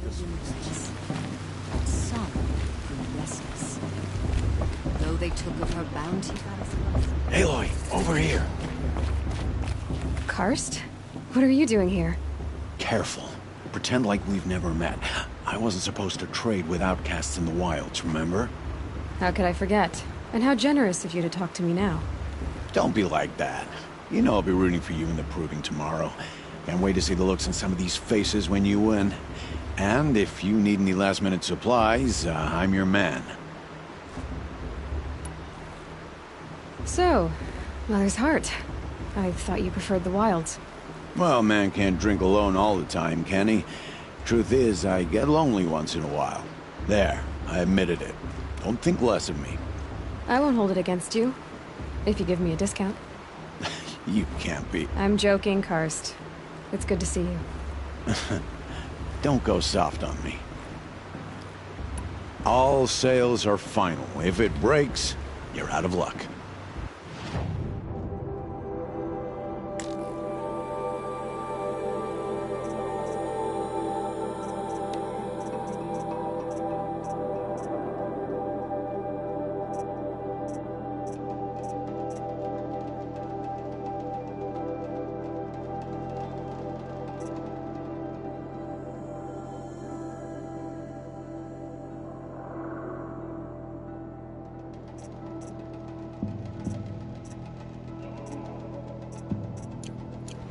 limitless, but some grew restless. Though they took of her bounty, Aloy, over here. Karst? What are you doing here? Careful. Pretend like we've never met. I wasn't supposed to trade with outcasts in the wilds, remember? How could I forget? And how generous of you to talk to me now. Don't be like that. You know I'll be rooting for you in the proving tomorrow. Can't wait to see the looks on some of these faces when you win. And if you need any last-minute supplies, I'm your man. So, Mother's Heart. I thought you preferred the wilds. Well, man can't drink alone all the time, can he? Truth is, I get lonely once in a while. There, I admitted it. Don't think less of me. I won't hold it against you, if you give me a discount. You can't be. I'm joking, Karst. It's good to see you. Don't go soft on me. All sales are final. If it breaks, you're out of luck.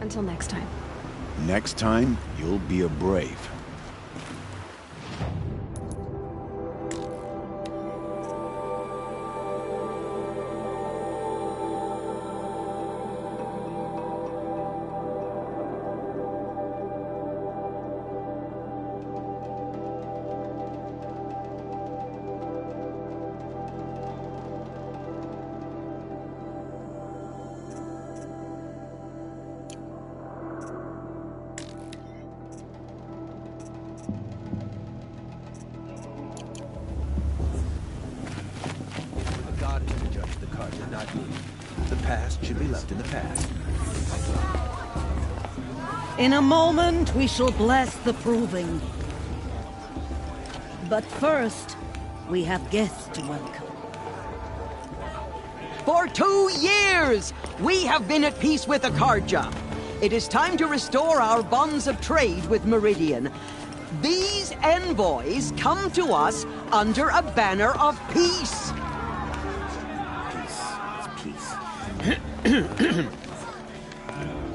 Until next time. Next time, you'll be a brave. The past should be left in the past. In a moment, we shall bless the proving. But first, we have guests to welcome. For 2 years, we have been at peace with Akarja. It is time to restore our bonds of trade with Meridian. These envoys come to us under a banner of peace.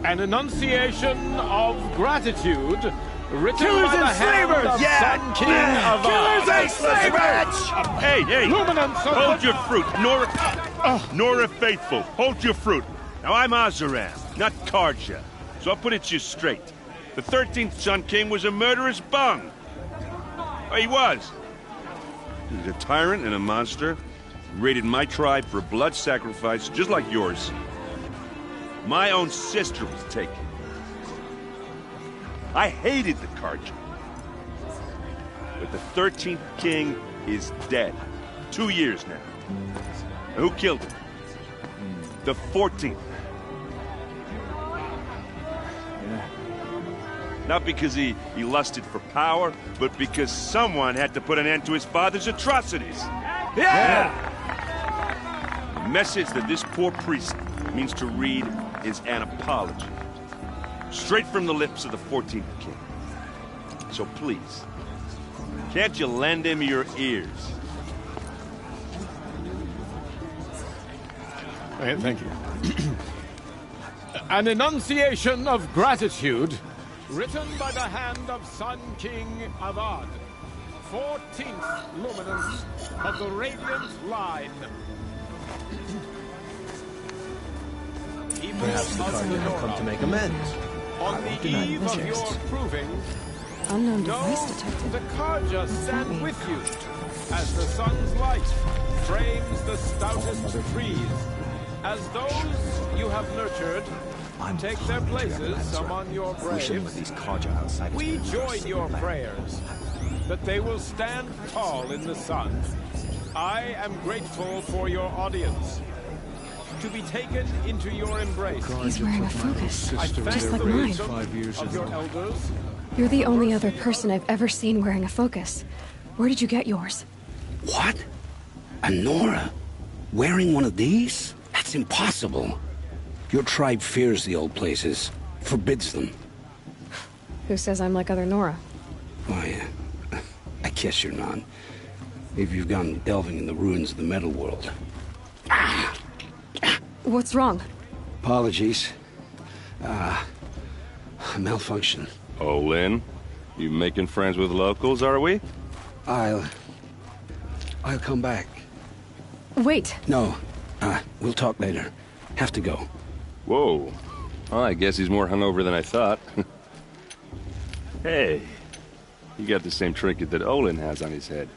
An enunciation of gratitude written Killers by the and hand slavers! of Yeah! Sun King of Killers and slavers! Hey! Luminance of Hold your fruit, Nora Faithful. Hold your fruit. Now I'm Azaram, not Karja, so I'll put it to you straight. The 13th Sun King was a murderous bung. Oh, he was. He was a tyrant and a monster. He raided my tribe for a blood sacrifice, just like yours. My own sister was taken. I hated the Karja. But the 13th king is dead. 2 years now. And who killed him? The 14th. Not because he lusted for power, but because someone had to put an end to his father's atrocities. Yeah! The message that this poor priest means to read is an apology. Straight from the lips of the 14th king. So please, can't you lend him your ears? Thank you. An enunciation of gratitude written by the hand of Sun King Avad, 14th luminance of the Radiant Line. Perhaps the Karja have come to make amends. On the eve of your proving, Unknown know device detected. the Karja stand with you as the sun's light frames the stoutest trees. As those you have nurtured take their places among your braves, These Karja outsiders we join your prayers that they will stand tall in the sun. I am grateful for your audience. To be taken into your embrace. He's wearing a focus, I thank just like the mine. wisdom of your elders You're the only other person I've ever seen wearing a focus. Where did you get yours? What? A Nora? Wearing one of these? That's impossible. Your tribe fears the old places, forbids them. Who says I'm like other Nora? Why, I guess you're not. If you've gone delving in the ruins of the metal world. What's wrong? Apologies. A malfunction. Oh, Lynn? You making friends with locals, are we? I'll come back. Wait. No. We'll talk later. Have to go. Whoa. Well, I guess he's more hungover than I thought. Hey. You got the same trinket that Olin has on his head.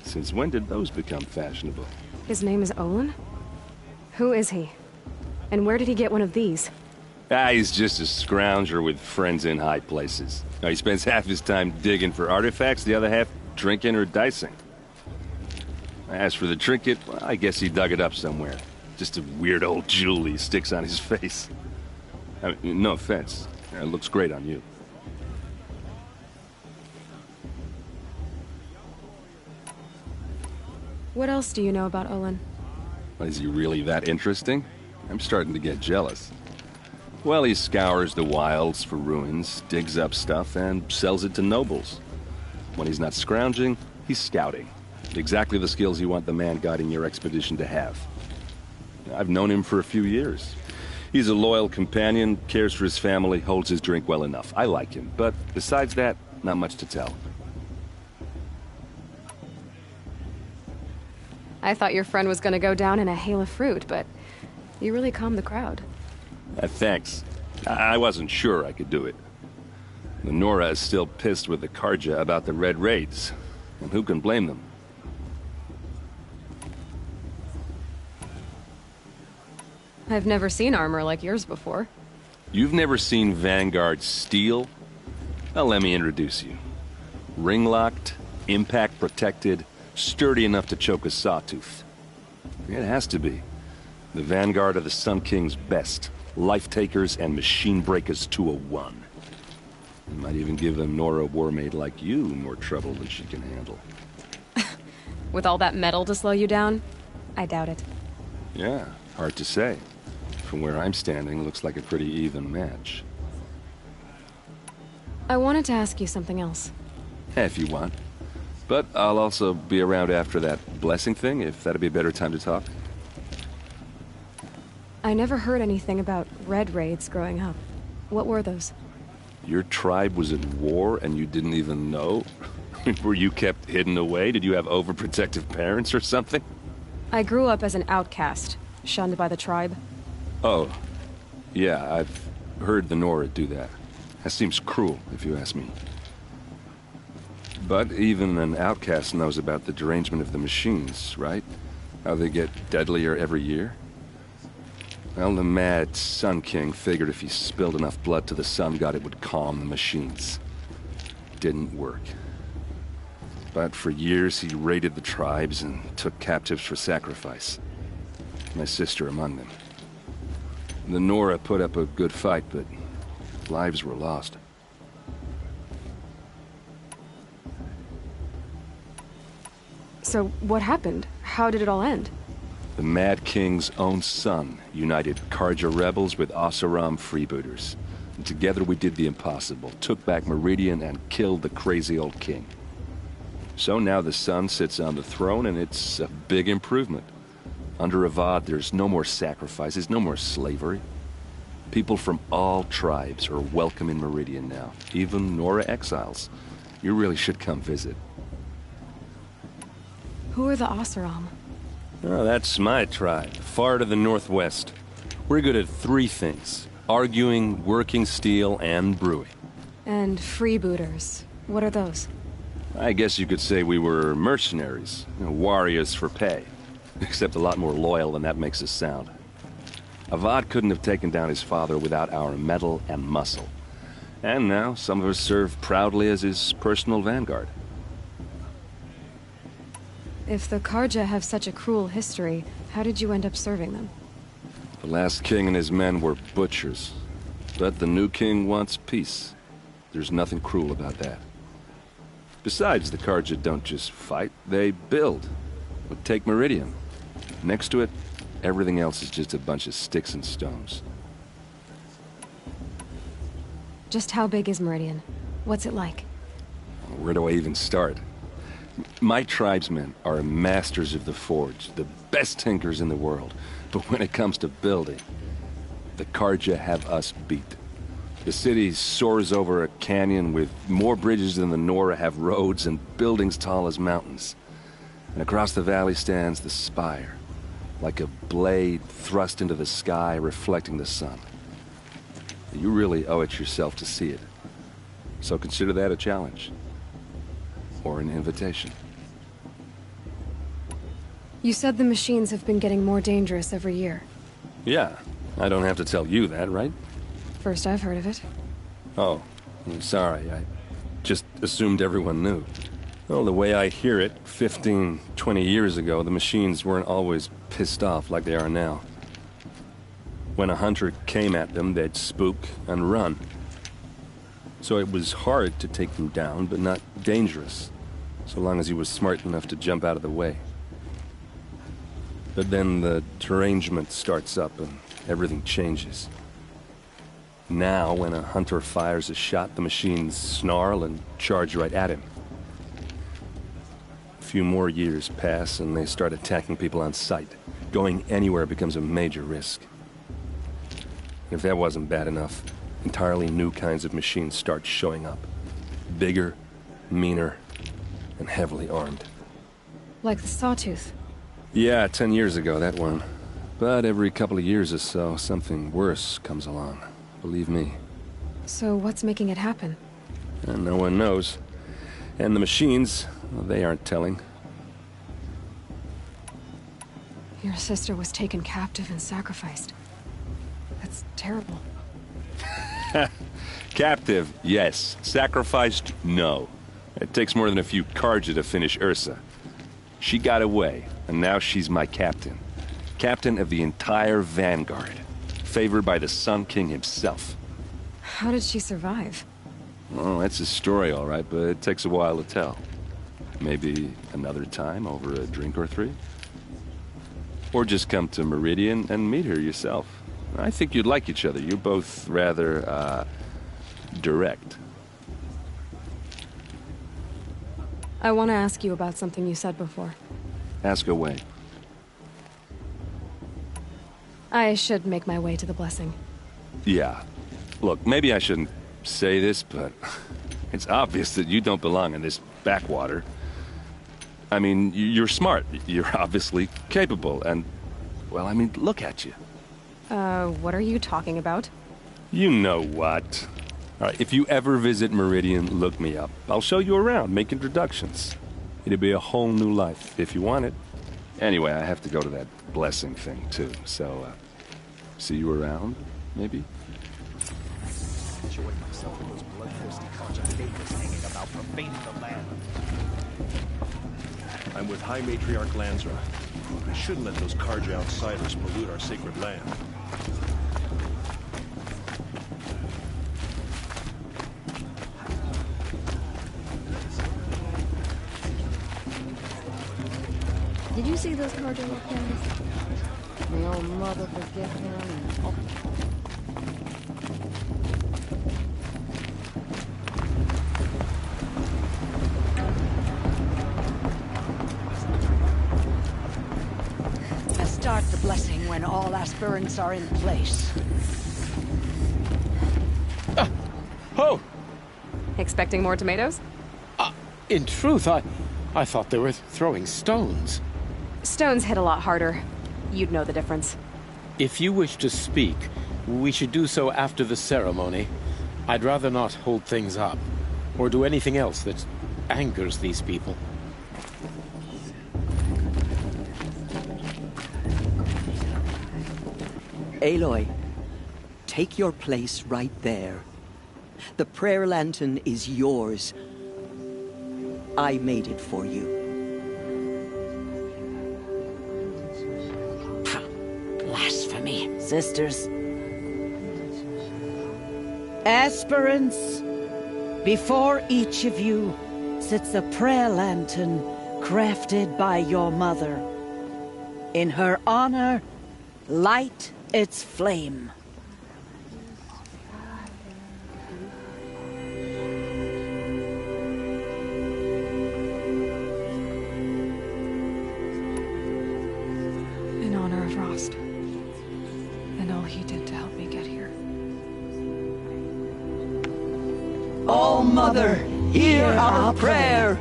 Since when did those become fashionable? His name is Olin? Who is he? And where did he get one of these? He's just a scrounger with friends in high places. Now, he spends half his time digging for artifacts, the other half drinking or dicing. As for the trinket, well, I guess he dug it up somewhere. Just a weird old jewel he sticks on his face. I mean, no offense. It looks great on you. What else do you know about Olin? Is he really that interesting? I'm starting to get jealous. Well, he scours the wilds for ruins, digs up stuff, and sells it to nobles. When he's not scrounging, he's scouting. Exactly the skills you want the man guiding your expedition to have. I've known him for a few years. He's a loyal companion, cares for his family, holds his drink well enough. I like him, but besides that, not much to tell. I thought your friend was gonna go down in a hail of fruit, but you really calmed the crowd. Thanks. I wasn't sure I could do it. The Nora is still pissed with the Karja about the Red Raids, and who can blame them? I've never seen armor like yours before. You've never seen Vanguard steel? Well, let me introduce you. Ring-locked, impact-protected, sturdy enough to choke a sawtooth. It has to be. The Vanguard of the Sun King's best. Life-takers and machine breakers to a one. You might even give a Nora warmaid like you more trouble than she can handle. With all that metal to slow you down? I doubt it. Yeah, hard to say. From where I'm standing, looks like a pretty even match. I wanted to ask you something else. If you want. But I'll also be around after that blessing thing, if that'd be a better time to talk. I never heard anything about Red Raids growing up. What were those? Your tribe was at war and you didn't even know? Were you kept hidden away? Did you have overprotective parents or something? I grew up as an outcast, shunned by the tribe. Oh. Yeah, I've heard the Nora do that. That seems cruel, if you ask me. But even an outcast knows about the derangement of the machines, right? How they get deadlier every year? Well, the mad Sun King figured if he spilled enough blood to the Sun God, it would calm the machines. Didn't work. But for years, he raided the tribes and took captives for sacrifice. My sister among them. The Nora put up a good fight, but lives were lost. So, what happened? How did it all end? The Mad King's own son united Karja rebels with Oseram freebooters. And together we did the impossible, took back Meridian and killed the crazy old king. So now the son sits on the throne and it's a big improvement. Under Avad, there's no more sacrifices, no more slavery. People from all tribes are welcome in Meridian now, even Nora exiles. You really should come visit. Who are the Oseram? Oh, that's my tribe, far to the northwest. We're good at three things: arguing, working steel, and brewing. And freebooters. What are those? I guess you could say we were mercenaries, warriors for pay. Except a lot more loyal than that makes us sound. Avad couldn't have taken down his father without our metal and muscle. And now some of us serve proudly as his personal vanguard. If the Karja have such a cruel history, how did you end up serving them? The last king and his men were butchers. But the new king wants peace. There's nothing cruel about that. Besides, the Carja don't just fight, they build. But take Meridian. Next to it, everything else is just a bunch of sticks and stones. Just how big is Meridian? What's it like? Where do I even start? My tribesmen are masters of the forge, the best tinkers in the world. But when it comes to building, the Carja have us beat. The city soars over a canyon with more bridges than the Nora have roads and buildings tall as mountains. And across the valley stands the spire, like a blade thrust into the sky reflecting the sun. You really owe it yourself to see it. So consider that a challenge. Or an invitation. You said the machines have been getting more dangerous every year. Yeah, I don't have to tell you that, right? First I've heard of it. Oh, I'm sorry. I just assumed everyone knew. Well, the way I hear it, 15, 20 years ago, the machines weren't always pissed off like they are now. When a hunter came at them, they'd spook and run. So it was hard to take them down, but not dangerous, so long as he was smart enough to jump out of the way. But then the derangement starts up and everything changes. Now, when a hunter fires a shot, the machines snarl and charge right at him. A few more years pass and they start attacking people on sight. Going anywhere becomes a major risk. If that wasn't bad enough, entirely new kinds of machines start showing up. Bigger, meaner, and heavily armed. Like the Sawtooth. Yeah, 10 years ago, that one. But every couple of years or so, something worse comes along. Believe me. So what's making it happen? And no one knows. And the machines, well, they aren't telling. Your sister was taken captive and sacrificed. That's terrible. Captive, yes. Sacrificed, no. It takes more than a few Carja to finish Ursa. She got away, and now she's my captain. Captain of the entire Vanguard. Favored by the Sun King himself. How did she survive? Oh, that's a story, all right, but it takes a while to tell. Maybe another time over a drink or three? Or just come to Meridian and meet her yourself. I think you'd like each other. You're both rather, direct. I want to ask you about something you said before. Ask away. I should make my way to the blessing. Yeah. Look, maybe I shouldn't say this, but it's obvious that you don't belong in this backwater. I mean, you're smart. You're obviously capable, and, well, I mean, look at you. What are you talking about? You know what. All right, if you ever visit Meridian, look me up. I'll show you around, make introductions. It'll be a whole new life, if you want it. Anyway, I have to go to that blessing thing, too, so, see you around, maybe? Enjoying myself with those bloodthirsty Carja neighbors hanging about profaning the land. I'm with High Matriarch Lansra. We shouldn't let those Carja outsiders pollute our sacred land. Did you see those Carja weapons? My own mother forget him and... Start the blessing when all aspirants are in place. Oh! Expecting more tomatoes? In truth, I thought they were throwing stones. Stones hit a lot harder. You'd know the difference. If you wish to speak, we should do so after the ceremony. I'd rather not hold things up, or do anything else that angers these people. Aloy, take your place right there. The prayer lantern is yours. I made it for you. Blasphemy. Sisters. Aspirants, Before each of you sits a prayer lantern crafted by your mother. In her honor, light its flame. In honor of Rost. And all he did to help me get here. All Mother, hear our prayer.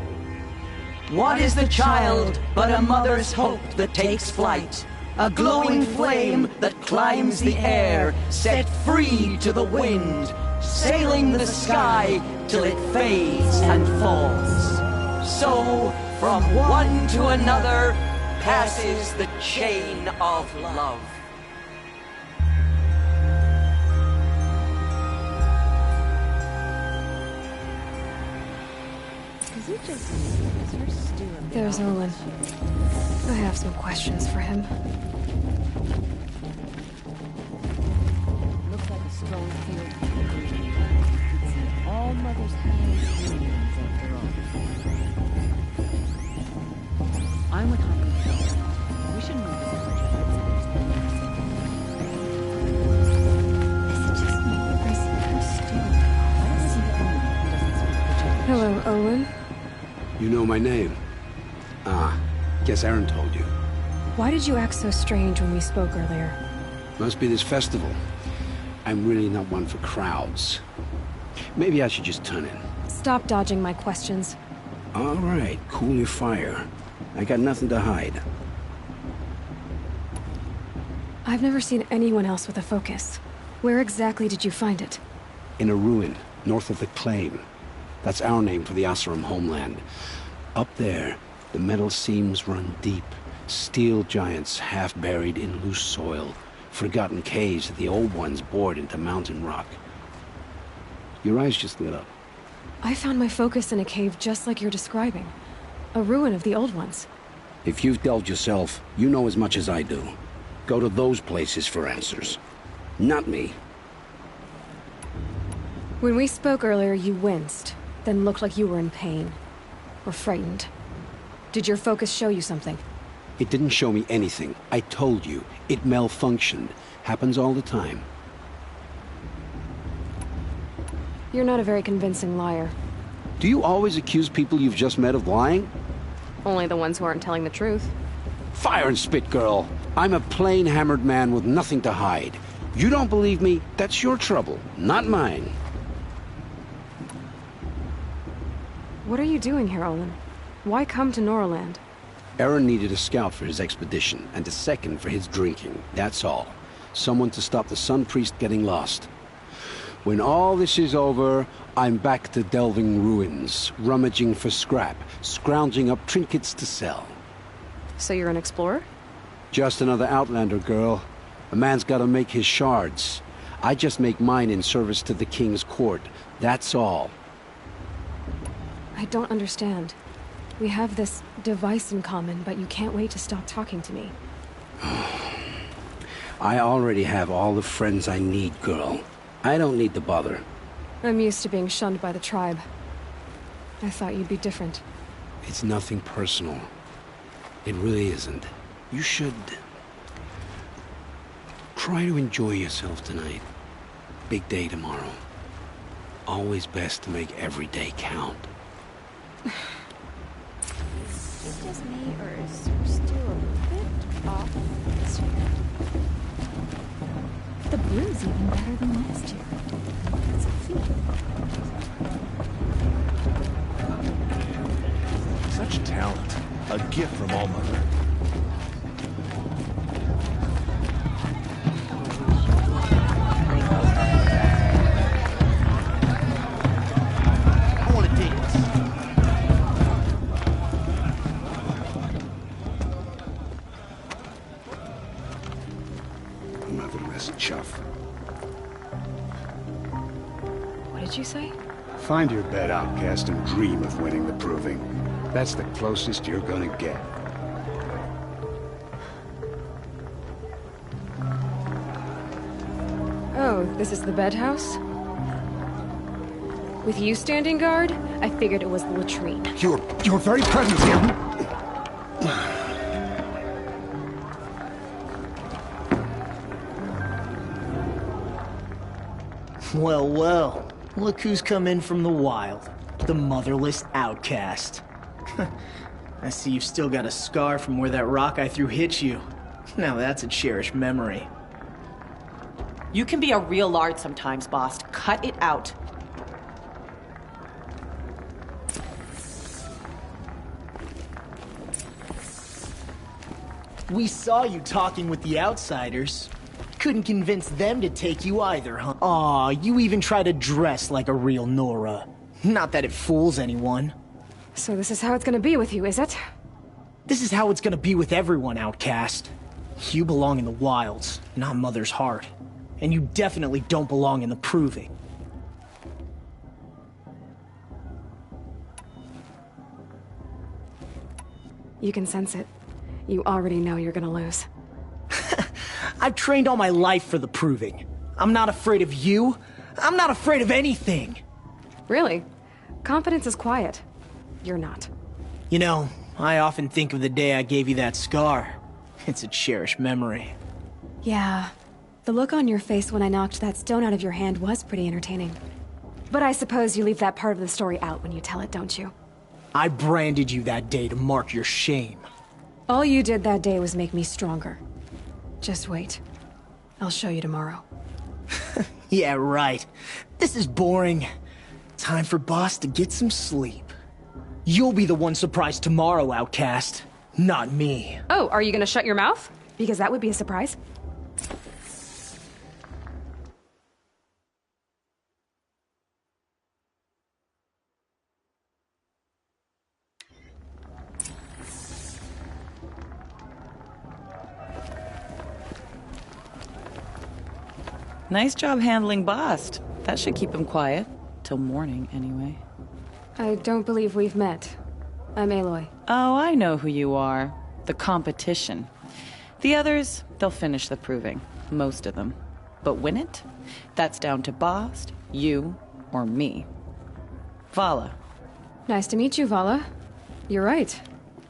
What is the child but a mother's hope that takes flight? A glowing flame that climbs the air, set free to the wind, sailing the sky till it fades and falls. So, from one to another, passes the chain of love. There's Olin. I have some questions for him. Looks like a strong field. Could see all Mother's hands ruins after all. I'm with Hunter. We should move this country Is it just me, or is her still? Why does he only he doesn't speak the German? Hello, Olin. You know my name? Ah, guess Aaron told you. Why did you act so strange when we spoke earlier? Must be this festival. I'm really not one for crowds. Maybe I should just turn in. Stop dodging my questions. All right, cool your fire. I got nothing to hide. I've never seen anyone else with a focus. Where exactly did you find it? In a ruin, north of the Claim. That's our name for the Oseram homeland. Up there, the metal seams run deep. Steel giants half buried in loose soil. Forgotten caves that the old ones bored into mountain rock. Your eyes just lit up. I found my focus in a cave just like you're describing. A ruin of the old ones. If you've delved yourself, you know as much as I do. Go to those places for answers. Not me. When we spoke earlier, you winced, then looked like you were in pain. Or frightened. Did your focus show you something? It didn't show me anything. I told you. It malfunctioned. Happens all the time. You're not a very convincing liar. Do you always accuse people you've just met of lying? Only the ones who aren't telling the truth. Fire and spit, girl. I'm a plain hammered man with nothing to hide. You don't believe me? That's your trouble, not mine. What are you doing here, Olin? Why come to Norland? Aaron needed a scout for his expedition, and a second for his drinking. That's all. Someone to stop the Sun Priest getting lost. When all this is over, I'm back to delving ruins, rummaging for scrap, scrounging up trinkets to sell. So you're an explorer? Just another Outlander, girl. A man's gotta make his shards. I just make mine in service to the King's court. That's all. I don't understand. We have this device in common, but you can't wait to stop talking to me. I already have all the friends I need, girl. I don't need the bother. I'm used to being shunned by the tribe. I thought you'd be different. It's nothing personal. It really isn't. You should... try to enjoy yourself tonight. Big day tomorrow. Always best to make every day count. Is it just me, or is her still a bit off this year? The brew's even better than last year. It's a feat. Such talent. A gift from All Mother. I want to dance. Motherless chuff. What did you say? Find your bed, outcast, and dream of winning the proving. That's the closest you're gonna get. Oh, this is the bed house? With you standing guard, I figured it was the latrine. Your very presence here... Well, well. Look who's come in from the wild. The motherless outcast. I see you've still got a scar from where that rock I threw hit you. Now that's a cherished memory. You can be a real lard sometimes, boss. Cut it out. We saw you talking with the outsiders. Couldn't convince them to take you either, huh? Aw, you even try to dress like a real Nora. Not that it fools anyone. So this is how it's gonna be with you, is it? This is how it's gonna be with everyone, outcast. You belong in the wilds, not Mother's heart. And you definitely don't belong in the proving. You can sense it. You already know you're gonna lose. I've trained all my life for the proving. I'm not afraid of you. I'm not afraid of anything. Really? Confidence is quiet. You're not. You know, I often think of the day I gave you that scar. It's a cherished memory. Yeah. The look on your face when I knocked that stone out of your hand was pretty entertaining. But I suppose you leave that part of the story out when you tell it, don't you? I branded you that day to mark your shame. All you did that day was make me stronger. Just wait. I'll show you tomorrow. Yeah, right. This is boring. Time for Boss to get some sleep. You'll be the one surprised tomorrow, outcast. Not me. Oh, are you gonna shut your mouth? Because that would be a surprise. Nice job handling Bast. That should keep him quiet. Till morning, anyway. I don't believe we've met. I'm Aloy. Oh, I know who you are. The competition. The others, they'll finish the proving. Most of them. But win it? That's down to Bast, you, or me. Vala. Nice to meet you, Vala. You're right.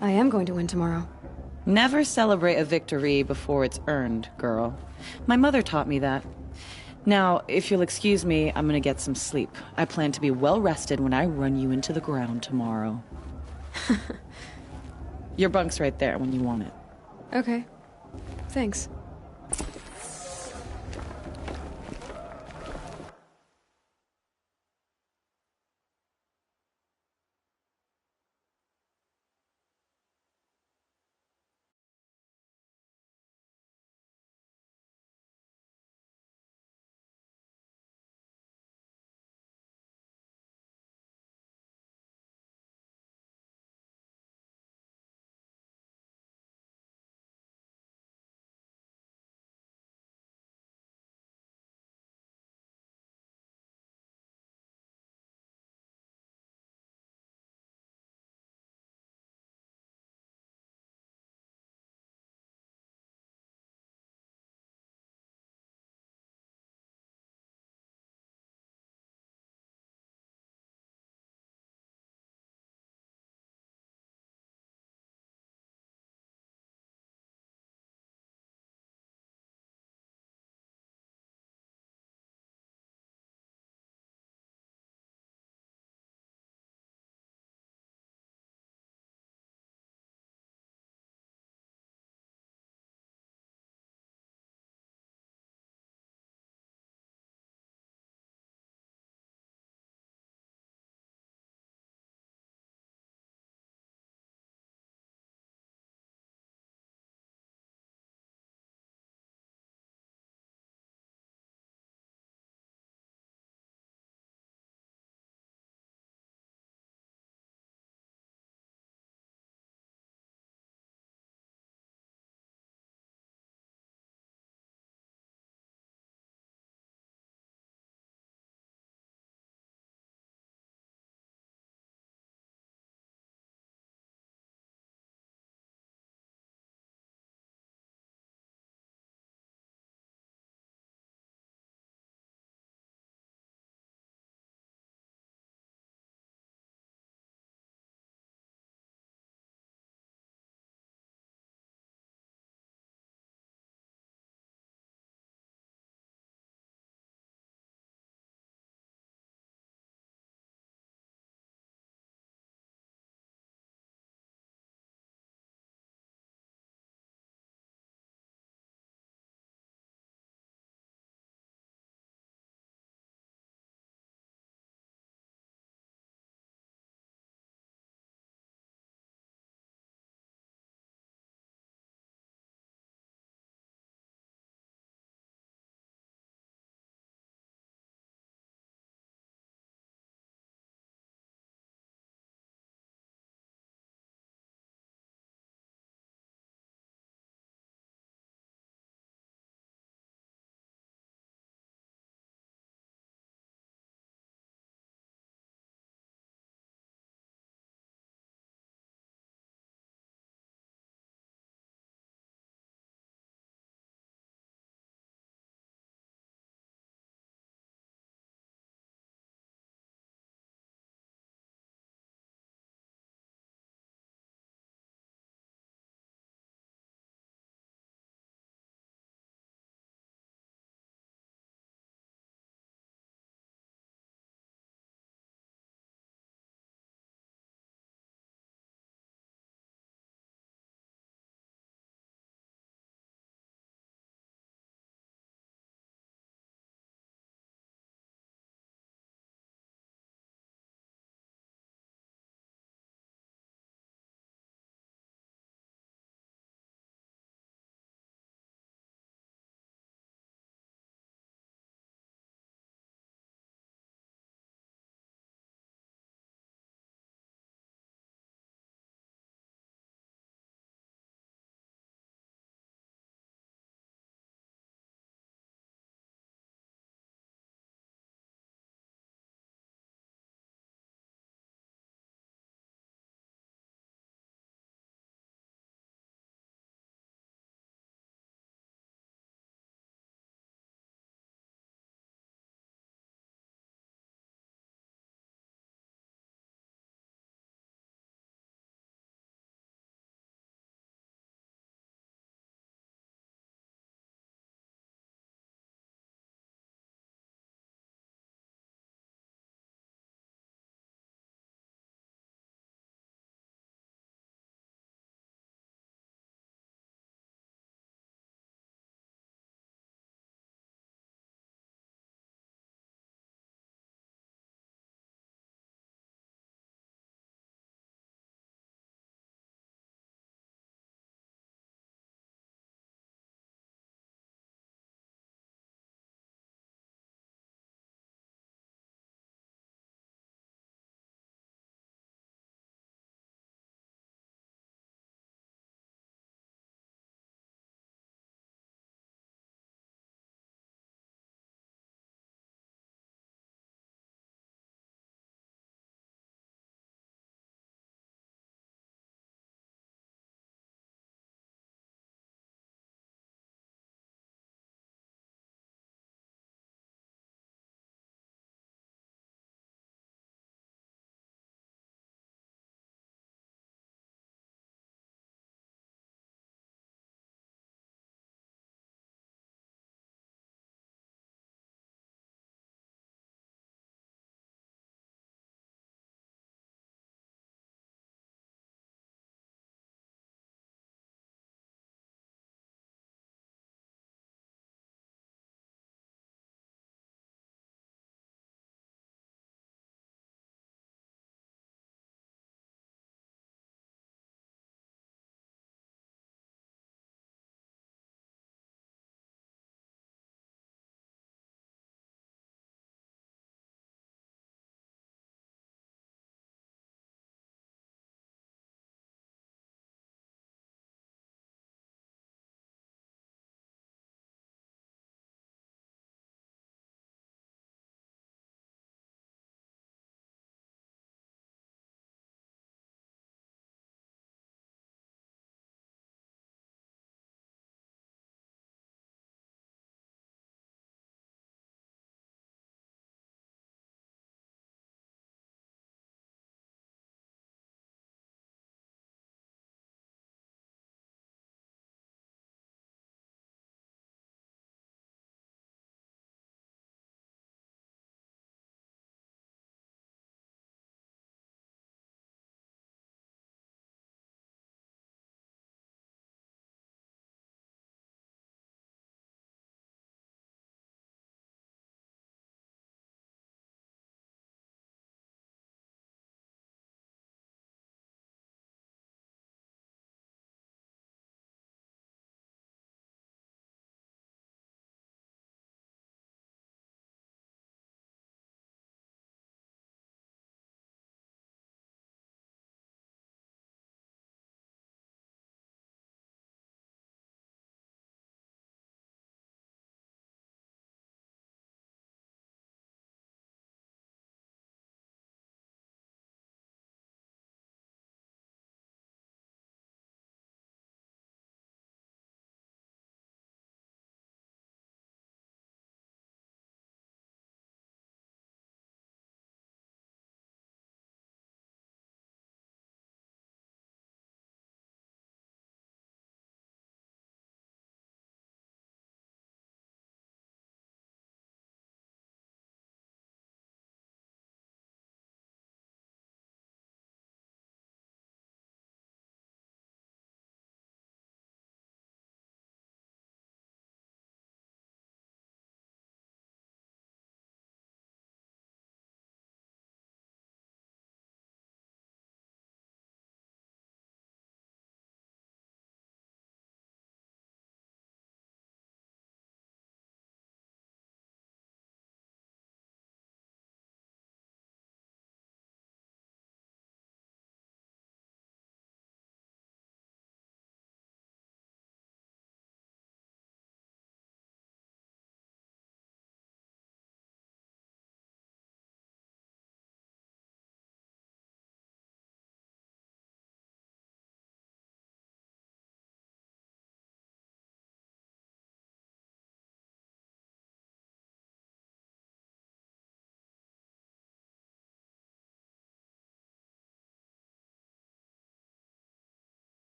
I am going to win tomorrow. Never celebrate a victory before it's earned, girl. My mother taught me that. Now, if you'll excuse me, I'm gonna get some sleep. I plan to be well rested when I run you into the ground tomorrow. Your bunk's right there when you want it. Okay. Thanks.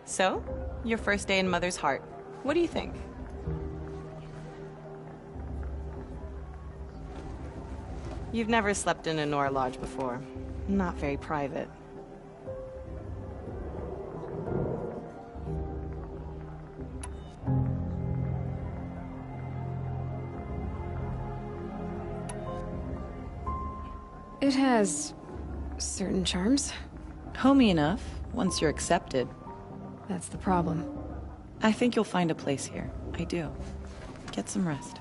So, your first day in Mother's Heart. What do you think? You've never slept in a Nora Lodge before. Not very private. It has certain charms. Homey enough, once you're accepted. That's the problem. I think you'll find a place here. I do. Get some rest.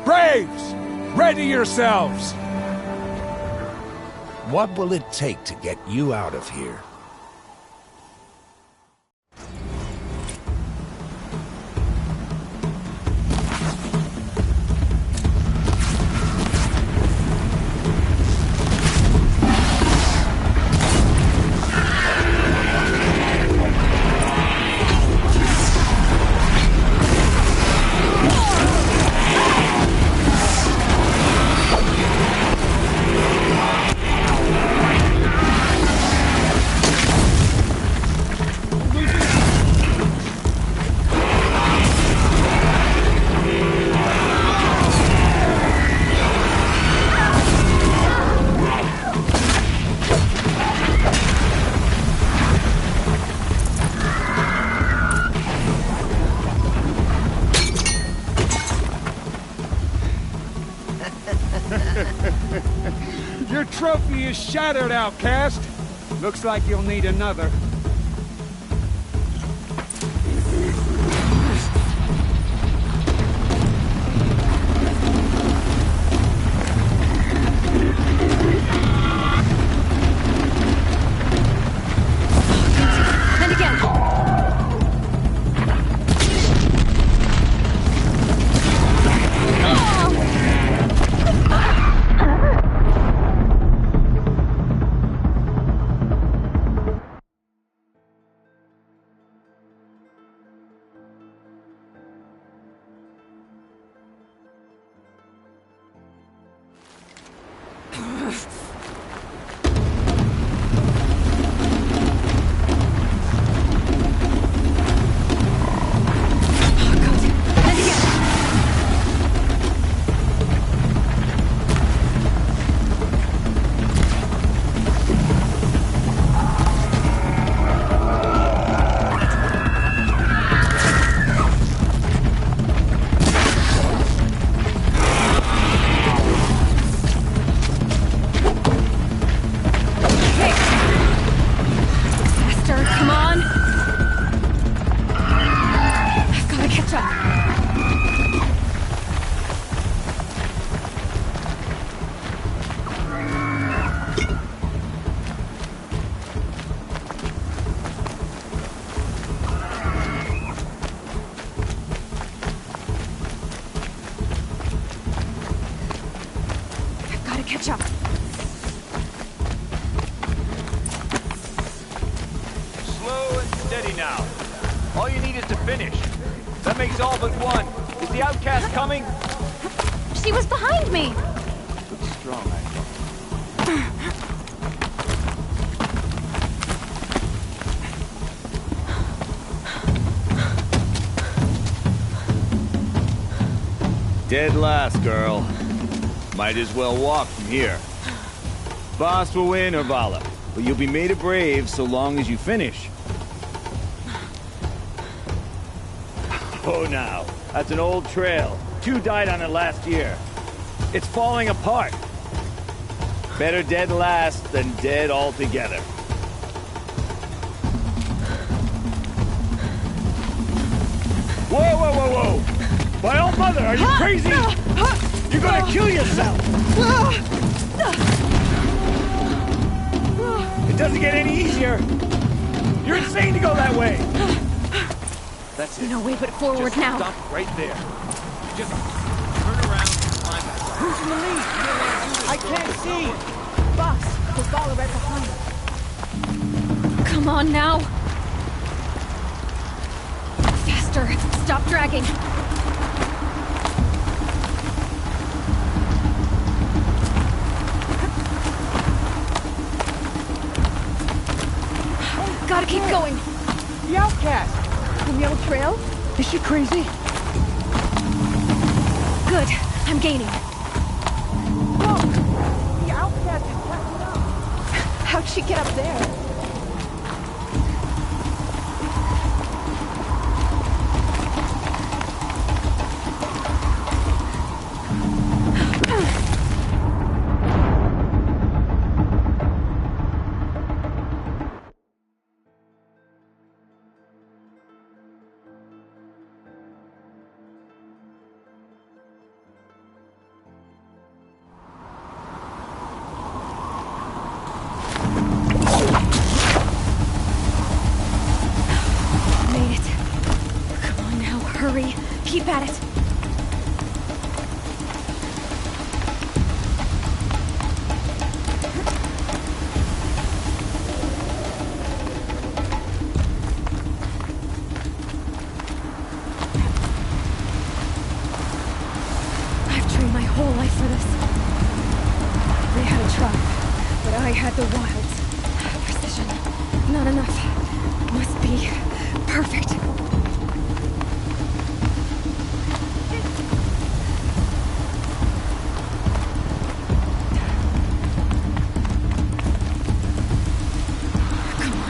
Braves! Ready yourselves! What will it take to get you out of here? Your trophy is shattered, outcast. Looks like you'll need another. And again. Catch up. Slow and steady now. All you need is to finish. That makes all but one. Is the outcast coming? She was behind me. Looks strong, I thought. Dead last, girl. Might as well walk from here. Boss will win or Vala, but you'll be made a brave so long as you finish. Oh, now. That's an old trail. 2 died on it last year. It's falling apart. Better dead last than dead altogether. Whoa, whoa, whoa, whoa! My old mother, are you crazy? You're gonna kill yourself! It doesn't get any easier! You're insane to go that way! That's it. No way but forward Just now. stop right there. Just turn around and climb that side. Who's in the lead? I can't see! Boss, there's Vala right behind. Come on now. Faster. Stop dragging. Gotta keep going. The outcast! From the old trail? Is she crazy? Good. I'm gaining. Look! The outcast is catching up! How'd she get up there? Hurry. Keep at it. I've trained my whole life for this. They had a tribe, but I had the wilds. Precision. Not enough. Must be perfect.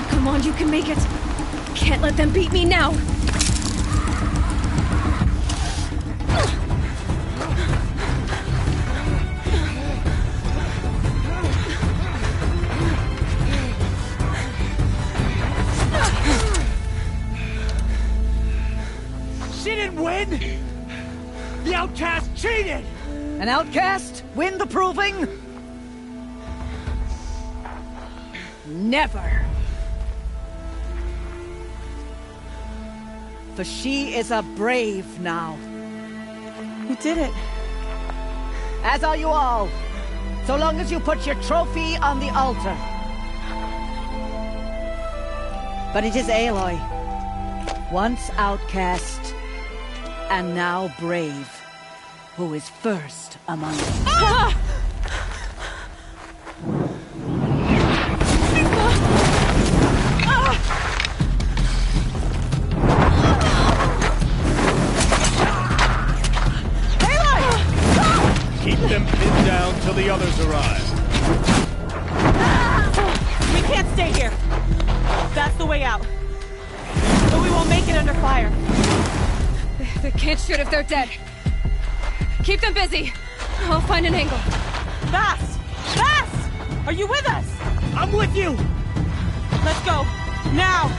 Come on, you can make it. Can't let them beat me now. She didn't win! The outcast cheated! An outcast? Win the proving? Never. For she is a brave now. You did it. As are you all. So long as you put your trophy on the altar. But it is Aloy. Once outcast, and now brave, who is first among us. Ah! Keep them pinned down till the others arrive. We can't stay here. That's the way out. But we won't make it under fire. They can't shoot if they're dead. Keep them busy. I'll find an angle. Bass! Bass! Are you with us? I'm with you! Let's go. Now!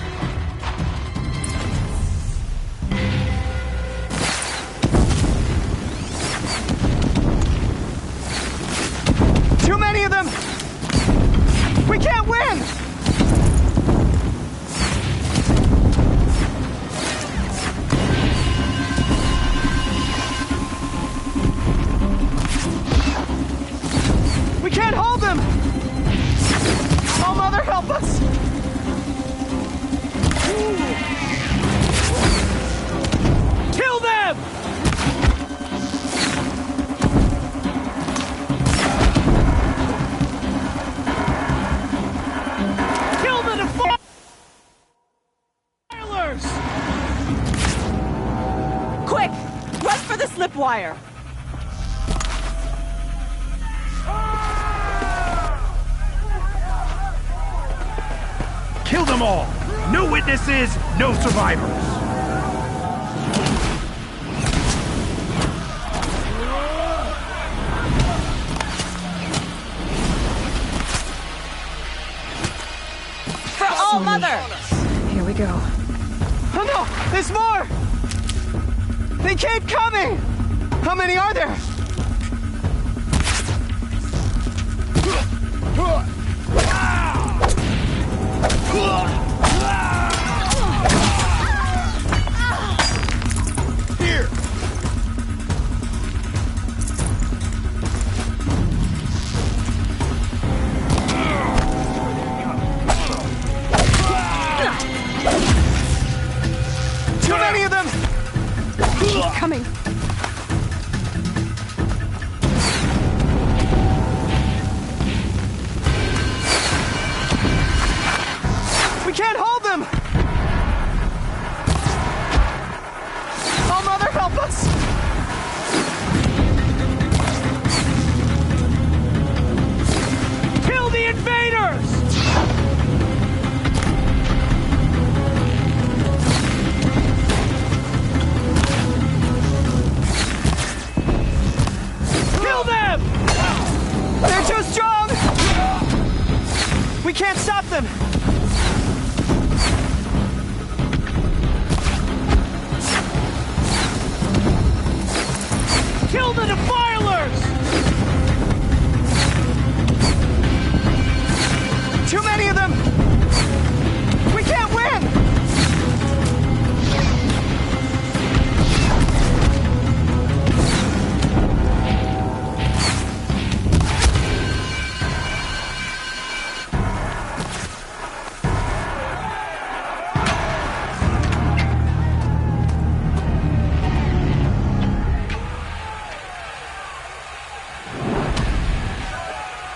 Too many of them! We can't win! We can't hold them! Oh, Mother, help us! Kill them! Quick! Run for the slip wire! Kill them all! No witnesses, no survivors! For All Mother! Here we go. Oh no! There's more! They keep coming! How many are there? Here! Too many of them! Coming. We can't hold them! Oh, Mother, help us! Kill the invaders! Kill them! They're too strong! We can't stop them! Kill the defilers! Too many of them! We can't win!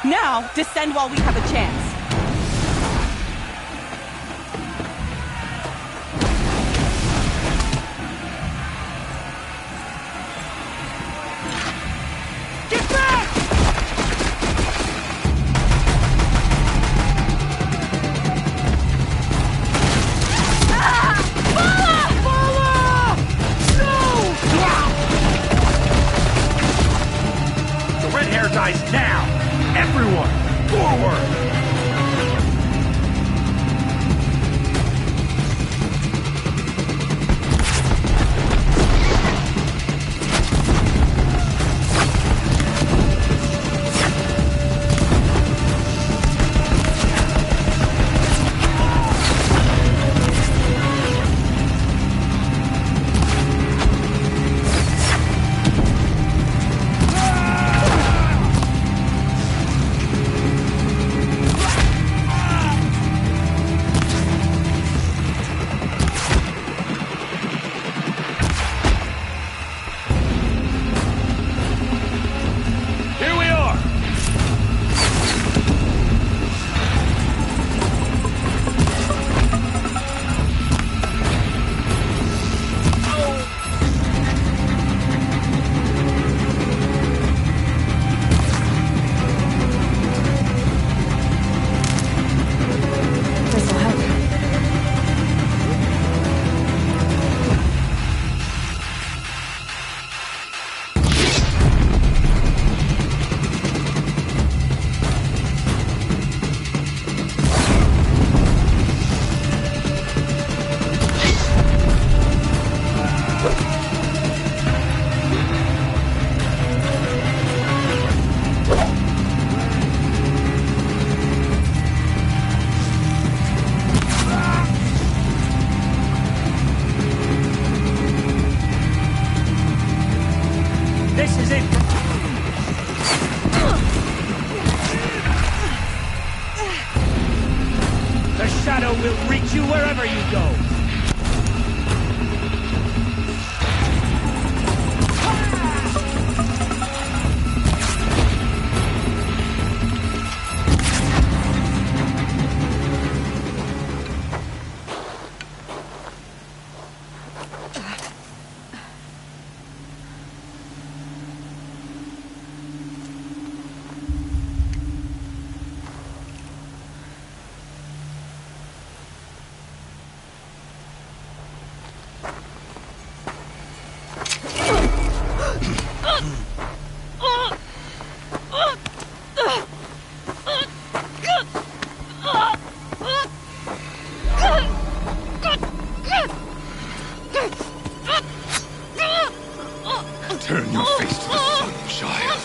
Now, descend while we have a chance. Get back! The red hair dies now! Everyone, forward! shadow will reach you wherever you go. Turn your face to the sun, child.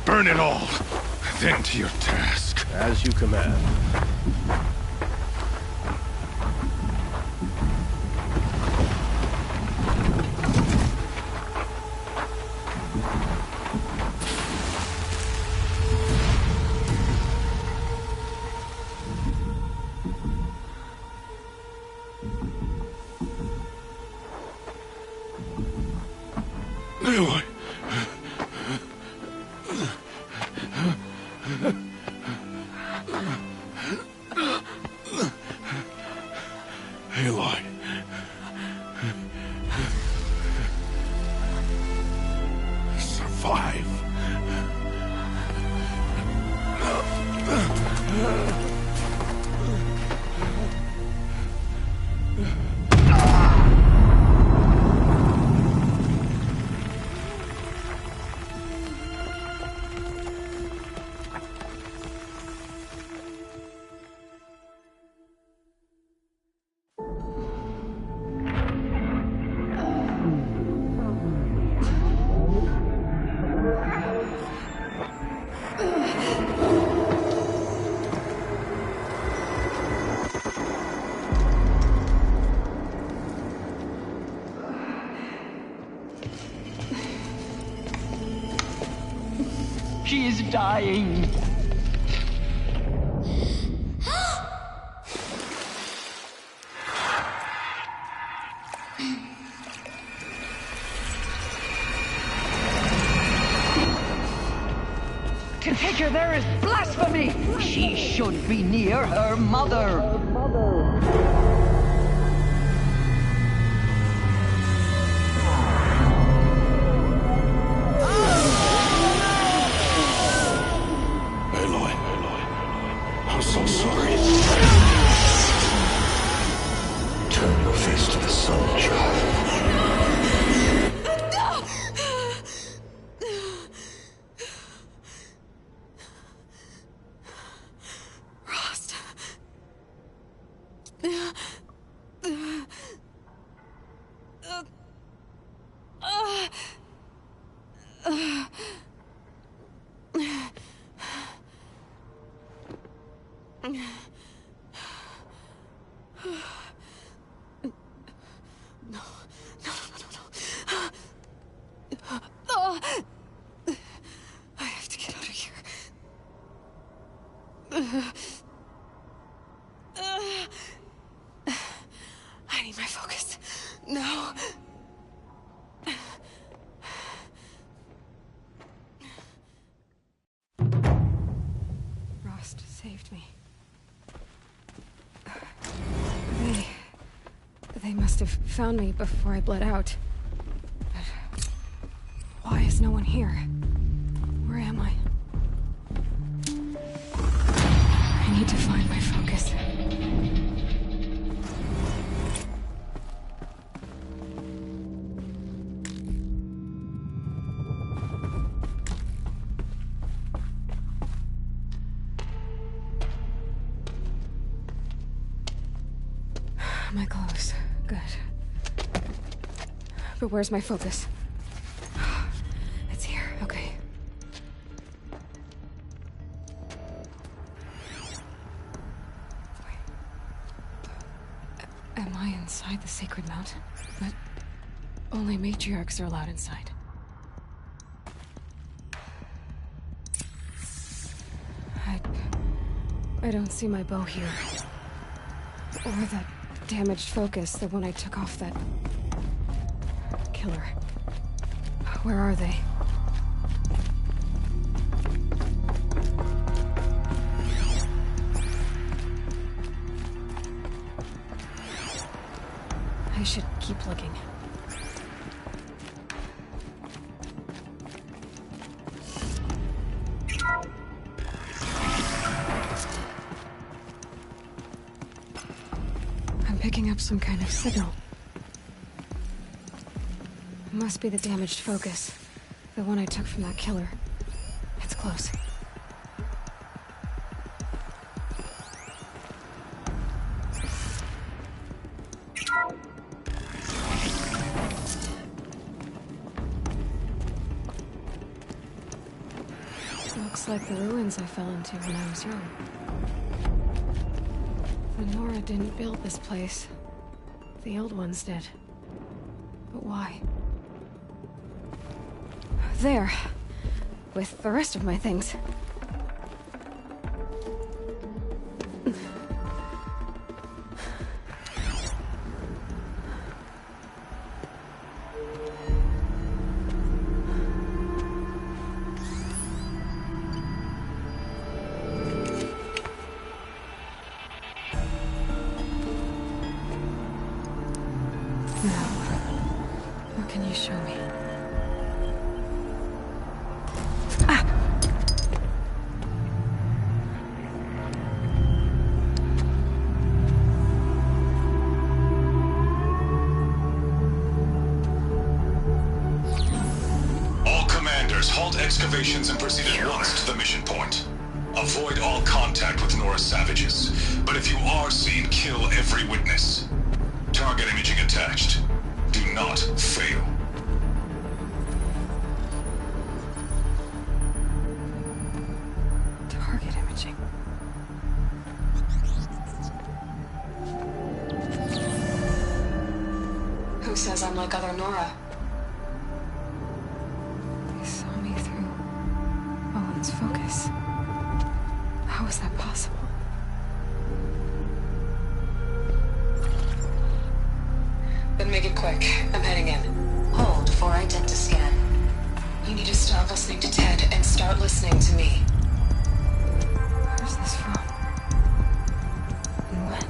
Burn it all, then to your task. As you command. Aloy. Aloy. Survive. She is dying. To take her there is blasphemy. She should be near her mother. I'm so sorry. Turn your face to the sun, child. Rost. I have to get out of here. I need my focus. No. Rost saved me. They must have found me before I bled out. But why is no one here? Where am I? I need to find my focus. My clothes. Good. But where's my focus? It's here. Okay. Am I inside the sacred mount? But only matriarchs are allowed inside. I don't see my bow here. Or that damaged focus, the one I took off that killer. Where are they? I should keep looking. I'm picking up some kind of signal. It must be the damaged focus. The one I took from that killer. It's close. Looks like the ruins I fell into when I was young. The Nora didn't build this place. The old ones did. But why? There. With the rest of my things. What can you show me? All commanders, halt excavations and proceed at once to the mission point. Avoid all contact with Nora savages, but if you are seen, kill every witness. Target imaging attached. Do not fail. Target imaging. Who says I'm like other Nora? They saw me through Owen's focus. How is that possible? Then make it quick. I'm heading in. Hold for identiscan. You need to stop listening to Ted and start listening to me. Where's this from? And when?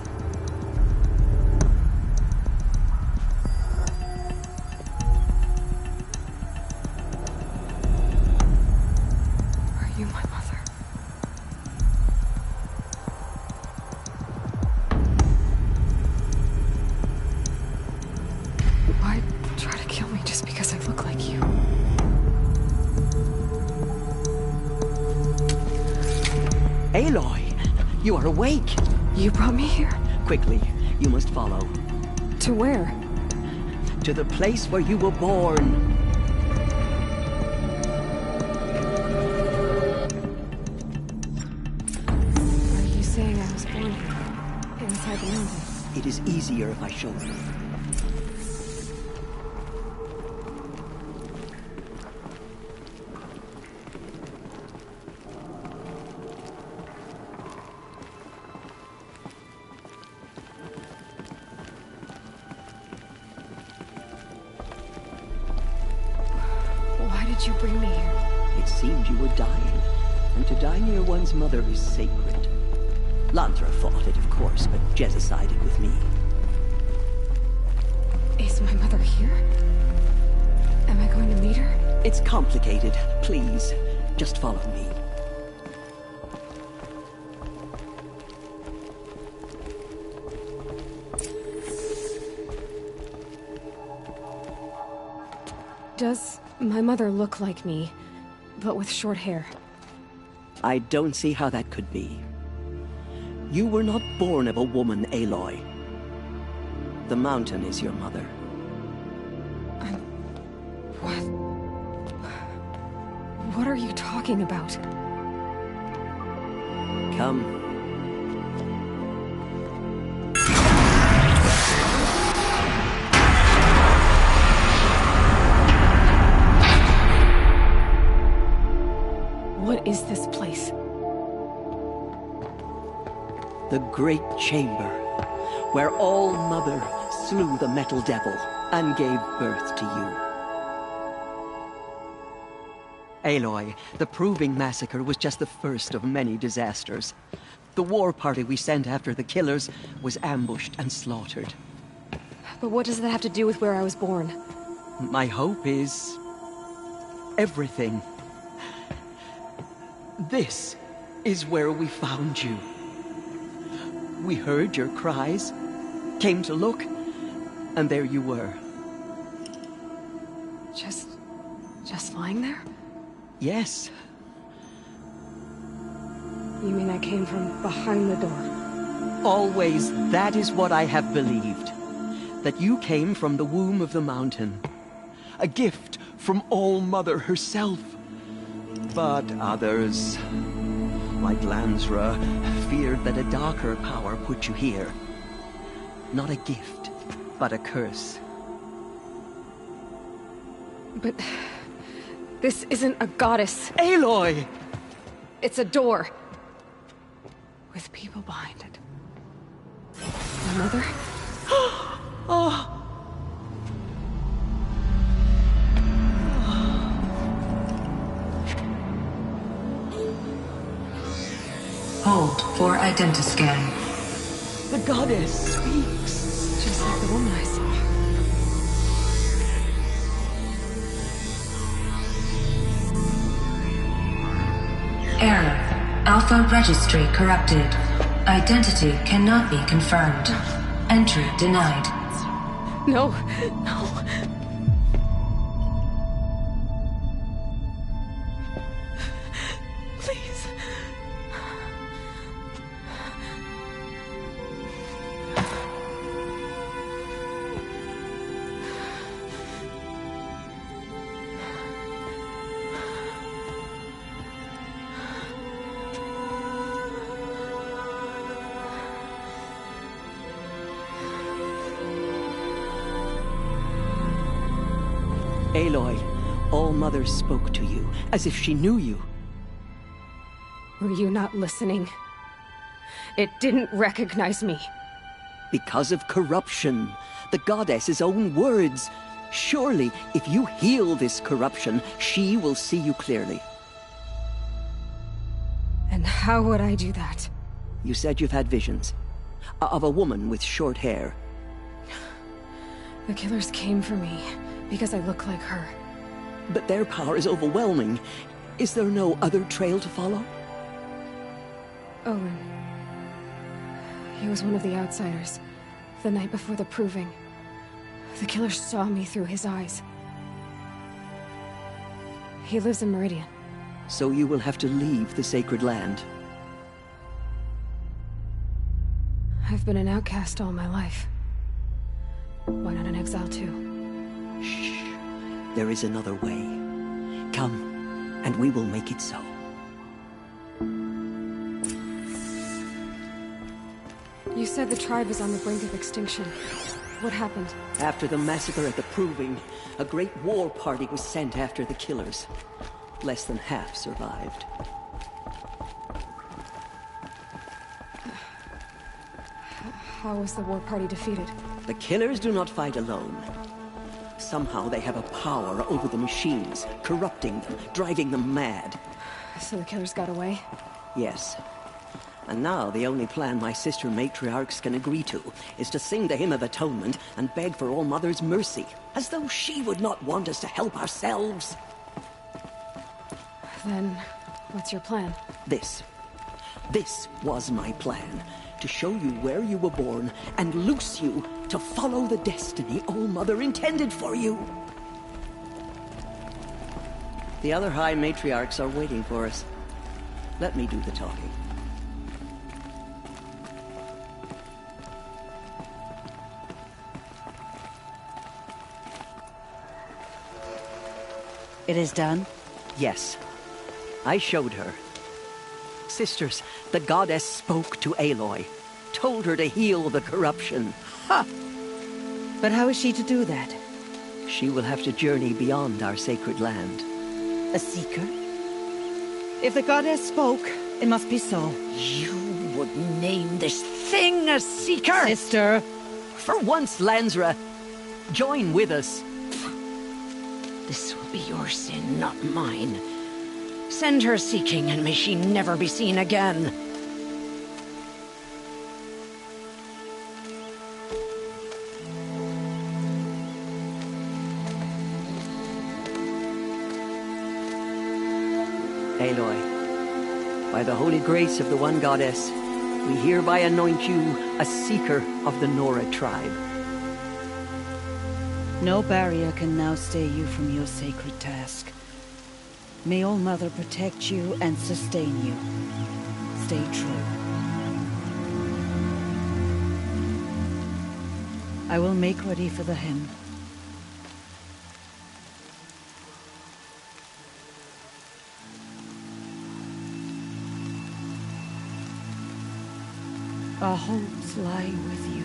Are you my mother? Why try to kill me just because I look like you? Aloy, you are awake. You brought me here? Quickly, you must follow. To where? To the place where you were born. Are you saying I was born here? Inside the mountain? It is easier if I show you. Why did you bring me here? It seemed you were dying, and to die near one's mother is sacred. Lantra fought it, of course, but Jezza sided with me. Is my mother here? Am I going to meet her? It's complicated. Please, just follow me. Does my mother look like me, but with short hair? I don't see how that could be. You were not born of a woman, Aloy. The mountain is your mother. What? What are you talking about? Come. the great chamber, where All-Mother slew the Metal Devil and gave birth to you. Aloy, the Proving Massacre was just the first of many disasters. The war party we sent after the killers was ambushed and slaughtered. But what does that have to do with where I was born? My hope is... everything. This is where we found you. We heard your cries, came to look, and there you were. Just lying there? Yes. You mean I came from behind the door? Always, that is what I have believed. That you came from the womb of the mountain. A gift from All-Mother herself. But others, like Lansra, feared that a darker power put you here. Not a gift, but a curse. But... this isn't a goddess. Aloy! It's a door. With people behind it. My mother? Oh! Hold for identiscan. The goddess speaks. Just like the woman I saw. Error. Alpha registry corrupted. Identity cannot be confirmed. Entry denied. No. Please. Aloy, All-Mother spoke to you, as if she knew you. Were you not listening? It didn't recognize me. Because of corruption. The goddess's own words. Surely, if you heal this corruption, she will see you clearly. And how would I do that? You said you've had visions. Of a woman with short hair. The killers came for me. Because I look like her. But their power is overwhelming. Is there no other trail to follow? Owen. He was one of the outsiders. The night before the Proving. The killers saw me through his eyes. He lives in Meridian. So you will have to leave the sacred land. I've been an outcast all my life. Why not an exile too? Shh. There is another way. Come, and we will make it so. You said the tribe is on the brink of extinction. What happened? After the massacre at the Proving, a great war party was sent after the killers. Less than half survived. How was the war party defeated? The killers do not fight alone. Somehow they have a power over the machines, corrupting them, driving them mad. So the killers got away? Yes. And now the only plan my sister matriarchs can agree to is to sing the Hymn of Atonement and beg for All-Mother's mercy, as though she would not want us to help ourselves. Then, what's your plan? This was my plan. To show you where you were born and loose you to follow the destiny All-Mother intended for you. The other High Matriarchs are waiting for us. Let me do the talking. It is done? Yes. I showed her. Sisters, the goddess spoke to Aloy. Told her to heal the corruption. Ha! But how is she to do that? She will have to journey beyond our sacred land. A seeker? If the goddess spoke, it must be so. You would name this thing a Seeker? Sister! For once, Lansra, join with us. This will be your sin, not mine. Send her seeking, and may she never be seen again. Aloy, by the holy grace of the One Goddess, we hereby anoint you a Seeker of the Nora tribe. No barrier can now stay you from your sacred task. May All Mother protect you and sustain you. Stay true. I will make ready for the hymn. Our hopes lie with you.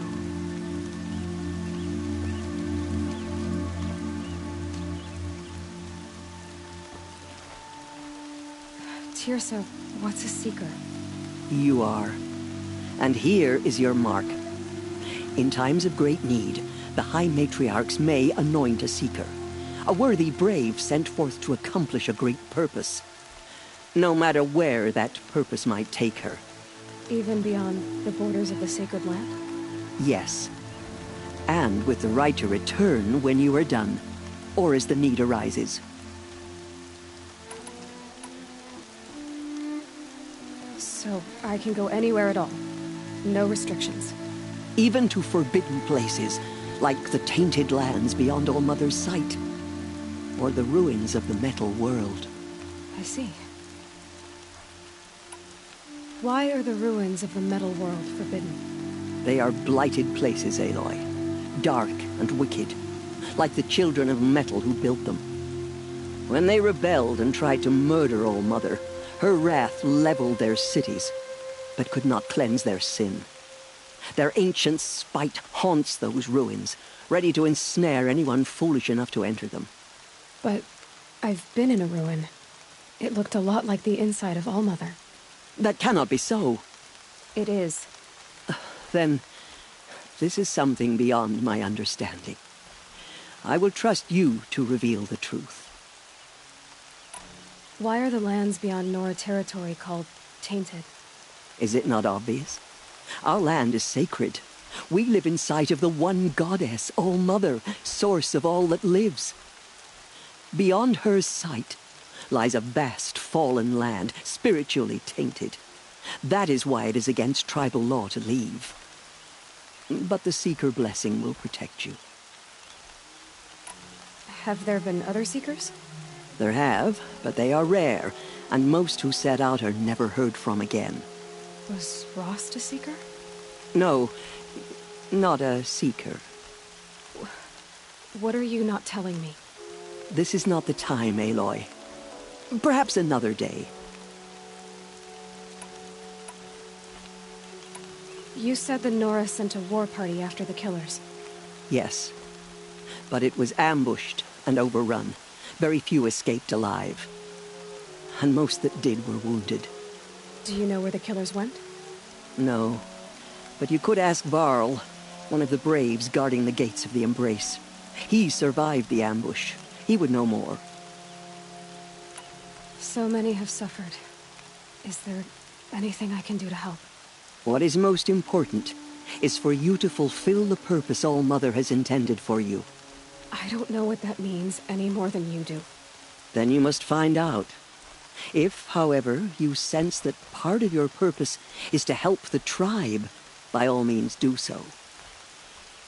Tirsa, what's a Seeker? You are. And here is your mark. In times of great need, the High Matriarchs may anoint a Seeker. A worthy brave sent forth to accomplish a great purpose. No matter where that purpose might take her. Even beyond the borders of the sacred land? Yes. And with the right to return when you are done, or as the need arises. So I can go anywhere at all? No restrictions? Even to forbidden places, like the tainted lands beyond All Mother's sight. Or the ruins of the metal world. I see. Why are the ruins of the metal world forbidden? They are blighted places, Aloy. Dark and wicked. Like the children of metal who built them. When they rebelled and tried to murder All Mother, her wrath leveled their cities, but could not cleanse their sin. Their ancient spite haunts those ruins, ready to ensnare anyone foolish enough to enter them. But I've been in a ruin. It looked a lot like the inside of All Mother. That cannot be so. It is. Then, this is something beyond my understanding. I will trust you to reveal the truth. Why are the lands beyond Nora territory called tainted? Is it not obvious? Our land is sacred. We live in sight of the One Goddess, All Mother, source of all that lives. Beyond her sight lies a vast fallen land, spiritually tainted. That is why it is against tribal law to leave. But the Seeker blessing will protect you. Have there been other Seekers? There have, but they are rare, and most who set out are never heard from again. Was Rost a Seeker? No, not a Seeker. What are you not telling me? This is not the time, Aloy. Perhaps another day. You said the Nora sent a war party after the killers. Yes. But it was ambushed and overrun. Very few escaped alive. And most that did were wounded. Do you know where the killers went? No. But you could ask Varl, one of the braves guarding the gates of the Embrace. He survived the ambush. He would know more. So many have suffered. Is there anything I can do to help? What is most important is for you to fulfill the purpose All Mother has intended for you. I don't know what that means any more than you do. Then you must find out. If, however, you sense that part of your purpose is to help the tribe, by all means do so.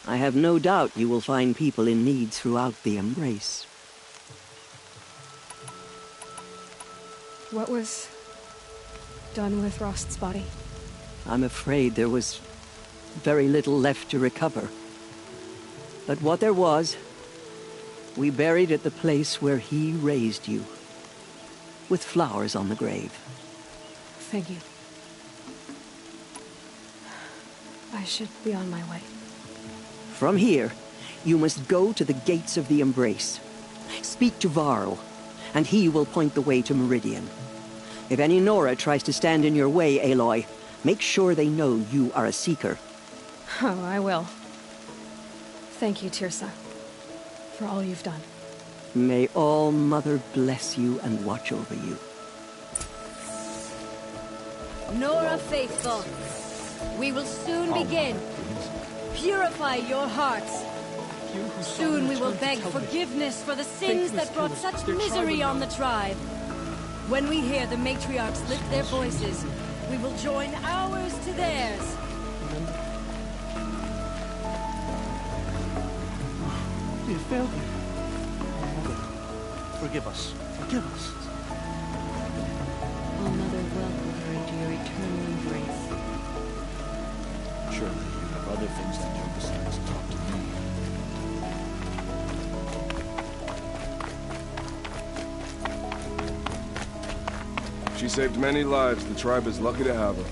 I have no doubt you will find people in need throughout the Embrace. What was done with Rost's body? I'm afraid there was very little left to recover. But what there was, we buried at the place where he raised you, with flowers on the grave. Thank you. I should be on my way. From here, you must go to the gates of the Embrace. Speak to Varl, and he will point the way to Meridian. If any Nora tries to stand in your way, Aloy, Make sure they know you are a Seeker. Oh, I will. Thank you, Tirsa, for all you've done. May All Mother bless you and watch over you. Nora Faithful, we will soon begin. Purify your hearts. Soon we will beg forgiveness for the sins that brought such misery on the tribe. When we hear the matriarchs lift their voices, we will join ours to theirs. You failed me. Mother, forgive us. Forgive us. Oh, Mother, welcome her into your eternal embrace. Surely you have other things to do besides talk to me. She saved many lives. The tribe is lucky to have her.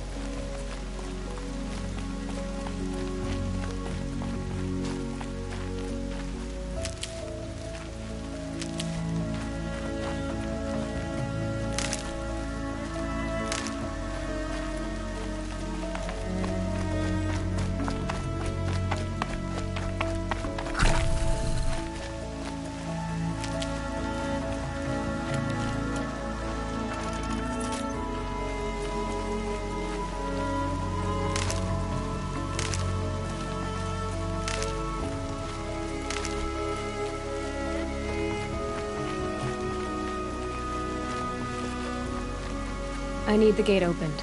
I need the gate opened.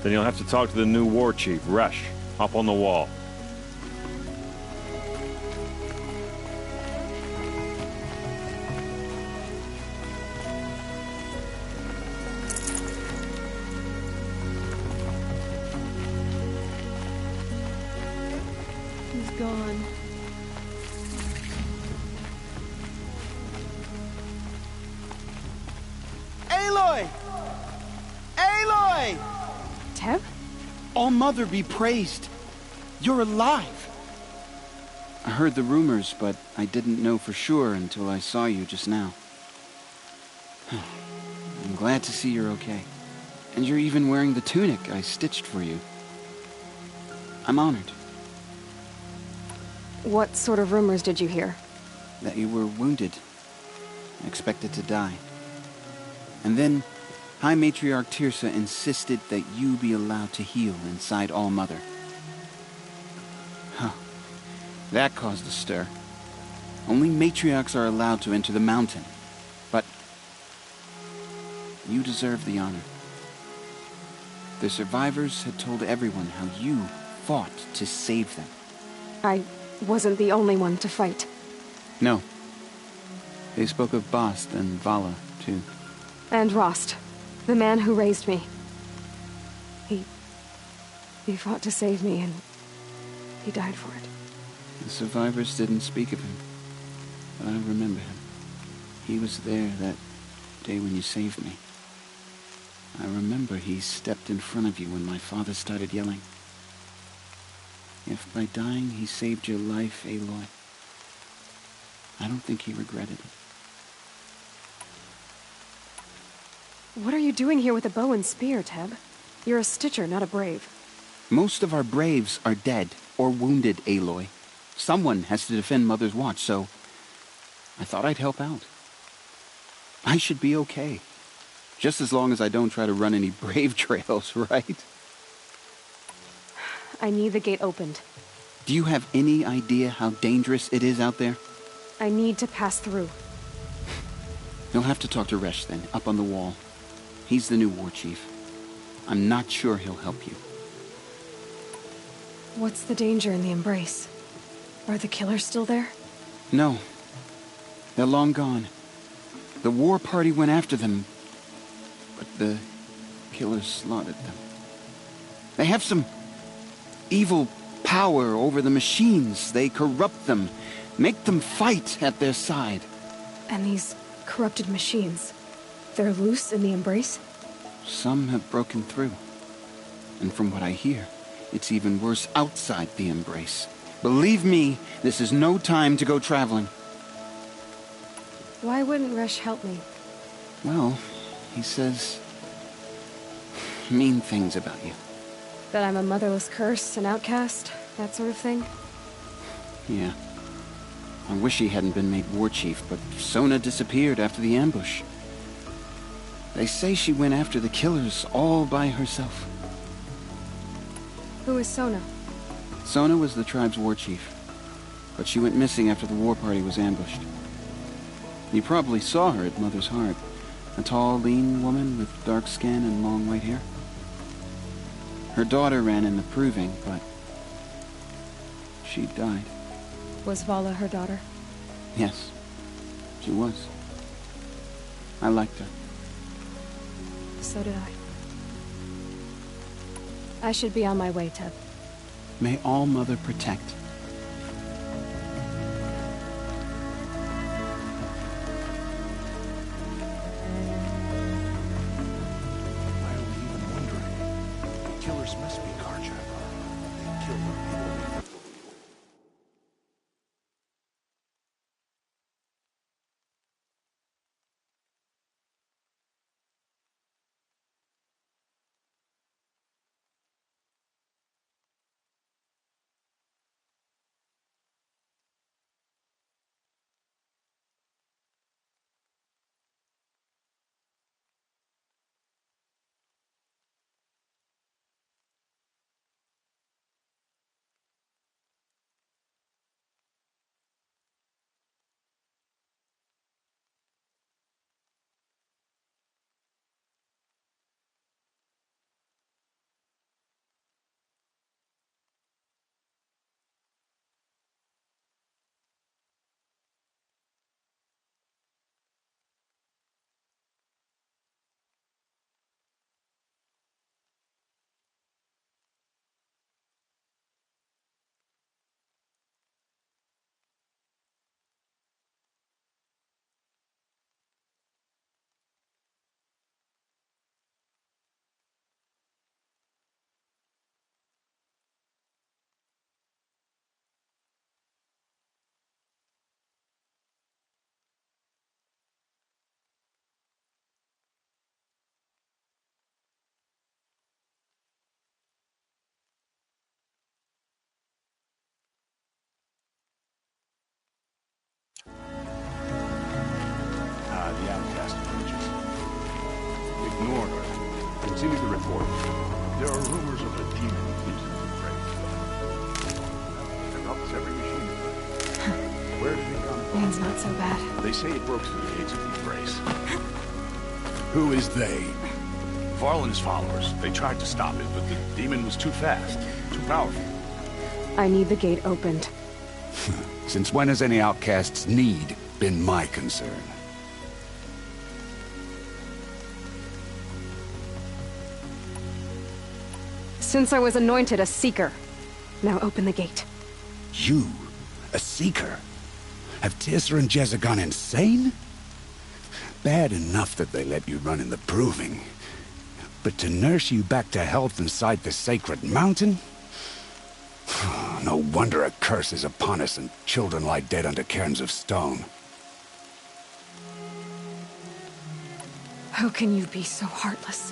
Then you'll have to talk to the new war chief, Resh. Up on the wall. He's gone. Aloy! Aloy! Teb? All Mother be praised. You're alive. I heard the rumors, but I didn't know for sure until I saw you just now. I'm glad to see you're okay. And you're even wearing the tunic I stitched for you. I'm honored. What sort of rumors did you hear? That you were wounded. Expected to die. And then, High Matriarch Tirsa insisted that you be allowed to heal inside All Mother. Huh. That caused a stir. Only matriarchs are allowed to enter the mountain. But you deserve the honor. The survivors had told everyone how you fought to save them. I wasn't the only one to fight. No. They spoke of Bast and Vala, too. And Rost, the man who raised me. He fought to save me, and he died for it. The survivors didn't speak of him, but I remember him. He was there that day when you saved me. I remember he stepped in front of you when my father started yelling. If by dying he saved your life, Aloy, I don't think he regretted it. What are you doing here with a bow and spear, Teb? You're a Stitcher, not a Brave. Most of our Braves are dead or wounded, Aloy. Someone has to defend Mother's watch, so I thought I'd help out. I should be okay. Just as long as I don't try to run any Brave trails, right? I need the gate opened. Do you have any idea how dangerous it is out there? I need to pass through. You'll have to talk to Resh then, up on the wall. He's the new war chief. I'm not sure he'll help you. What's the danger in the Embrace? Are the killers still there? No. They're long gone. The war party went after them, but the killers slaughtered them. They have some evil power over the machines. They corrupt them, make them fight at their side. And these corrupted machines, they're loose in the Embrace? Some have broken through. And from what I hear, it's even worse outside the Embrace. Believe me, this is no time to go traveling. Why wouldn't Resh help me? Well, he says mean things about you. That I'm a motherless curse, an outcast, that sort of thing? Yeah. I wish he hadn't been made war chief, but Sona disappeared after the ambush. They say she went after the killers all by herself. Who is Sona? Sona was the tribe's war chief, but she went missing after the war party was ambushed. You probably saw her at Mother's Heart. A tall, lean woman with dark skin and long white hair. Her daughter ran in the proving, but she died. Was Vala her daughter? Yes, she was. I liked her. So did I. I should be on my way, Teb. May All Mother protect. Why are we even wondering? The killers must be Karja. They killed the people. The outcast villages. Ignore her. Continue the report. There are rumors of a demon using the grave. Corrupts every machine. Where did it come from? Means not so bad. They say it broke through the gates of the embrace. Who is they? Varl and his followers. They tried to stop it, but the demon was too fast, too powerful. I need the gate opened. Since when has any outcast's need been my concern? Since I was anointed a seeker. Now open the gate. You? A seeker? Have Tirsa and Jezza gone insane? Bad enough that they let you run in the proving. But to nurse you back to health inside the sacred mountain? No wonder a curse is upon us and children lie dead under cairns of stone. How can you be so heartless?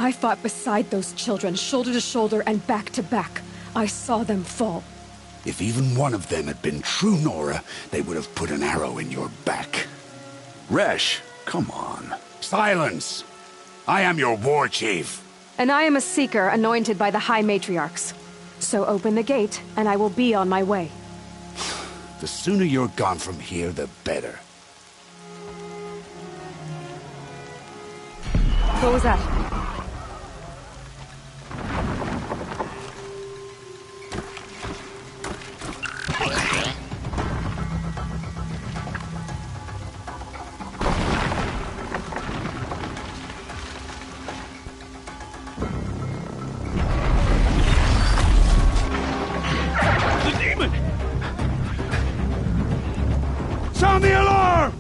I fought beside those children, shoulder to shoulder and back to back. I saw them fall. If even one of them had been true Nora, they would have put an arrow in your back. Resh, come on. Silence! I am your war chief. And I am a seeker anointed by the High Matriarchs. So open the gate, and I will be on my way. The sooner you're gone from here, the better. What was that? Sound the alarm!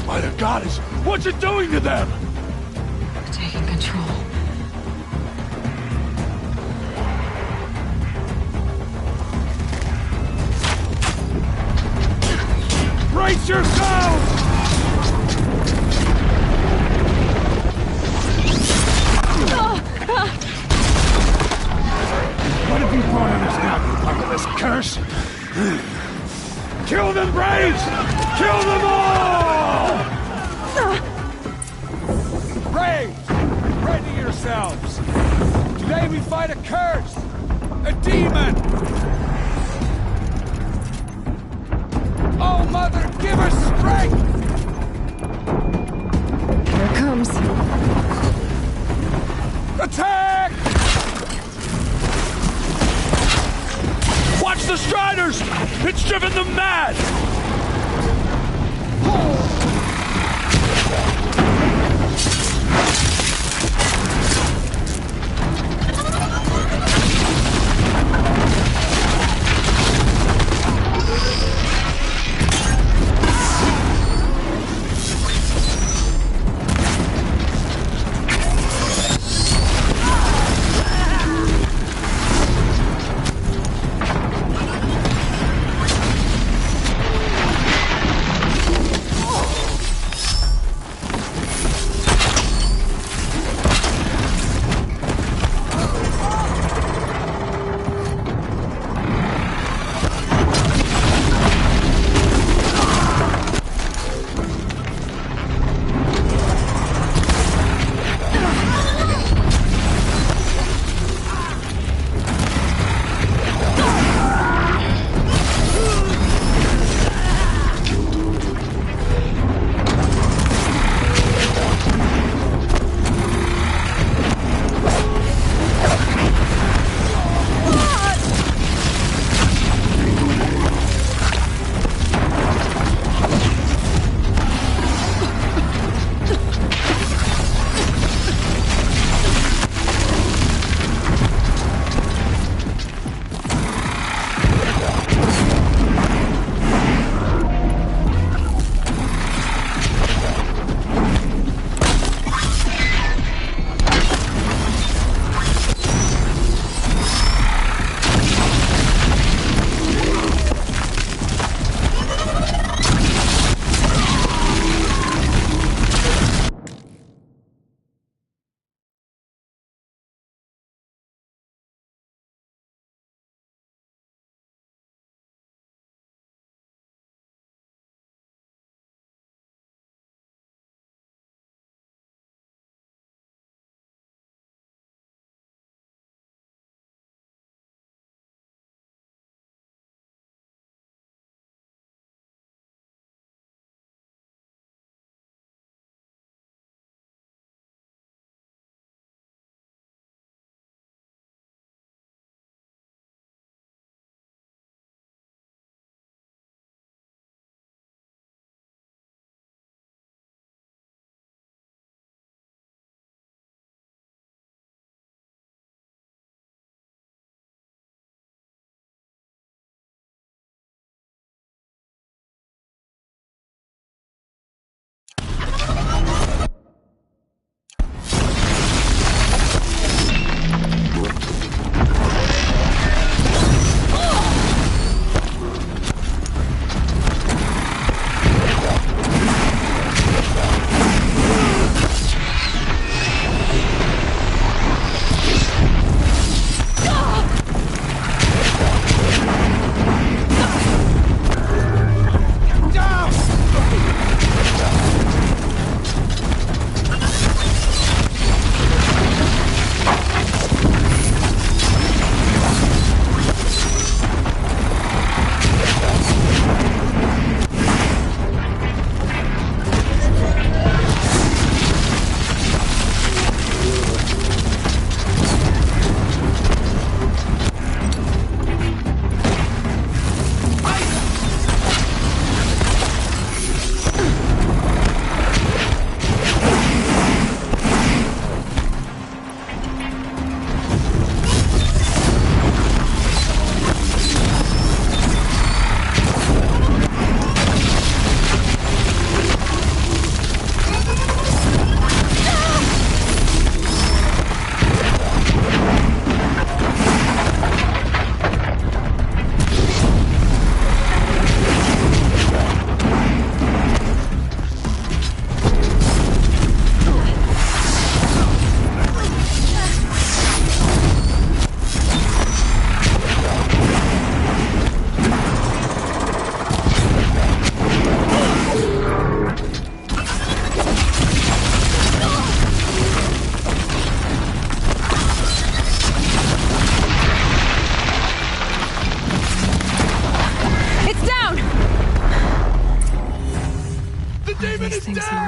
By the goddess, what's it doing to them? Taking control. yourselves! What have you brought on us now, you motherless curse? Kill them, Braves! Kill them all! Braves, ready yourselves! Today we fight a curse! A demon! Oh, Mother, give us strength! Here it comes. Attack! Watch the Striders! It's driven them mad!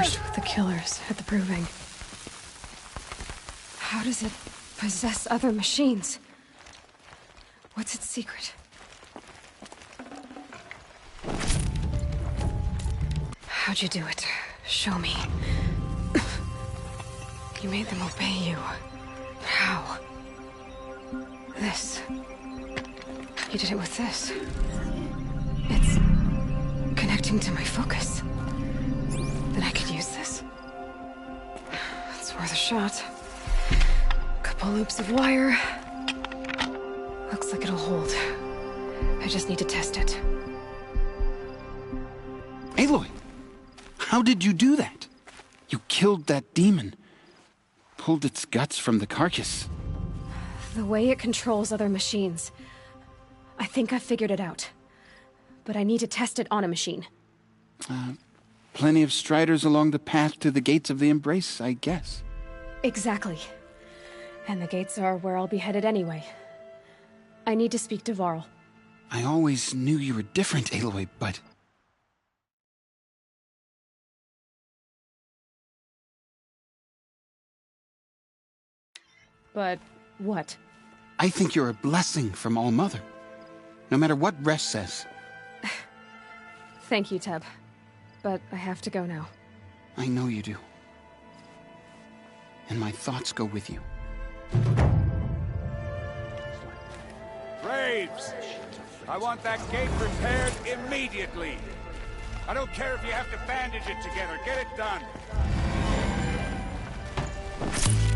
First with the killers at the proving. How does it possess other machines? What's its secret? How'd you do it? Show me. You made them obey you. How? This. You did it with this. It's connecting to my focus. Then I could use this. It's worth a shot. Couple loops of wire. Looks like it'll hold. I just need to test it. Aloy! How did you do that? You killed that demon. Pulled its guts from the carcass. The way it controls other machines. I think I figured it out. But I need to test it on a machine. Plenty of striders along the path to the gates of the Embrace, I guess. Exactly. And the gates are where I'll be headed anyway. I need to speak to Varl. I always knew you were different, Aloy, but... But what? I think you're a blessing from All-Mother. No matter what Resh says. Thank you, Teb. But I have to go now. I know you do. And my thoughts go with you. Graves! I want that gate repaired immediately. I don't care if you have to bandage it together. Get it done.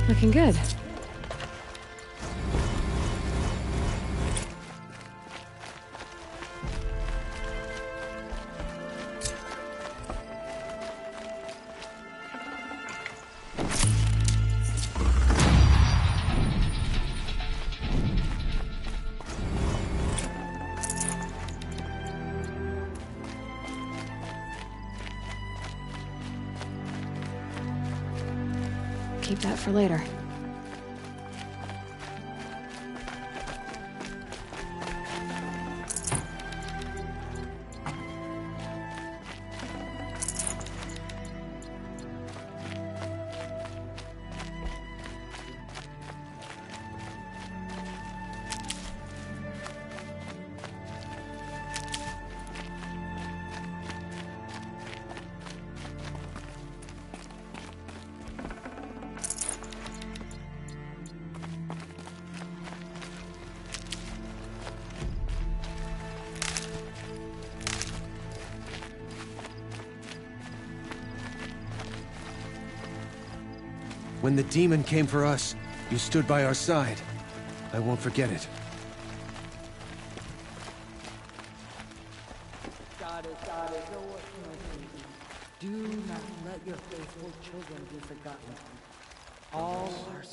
Looking good. Keep that for later. When the demon came for us, you stood by our side. I won't forget it. Do not let your faithful children be forgotten. All are...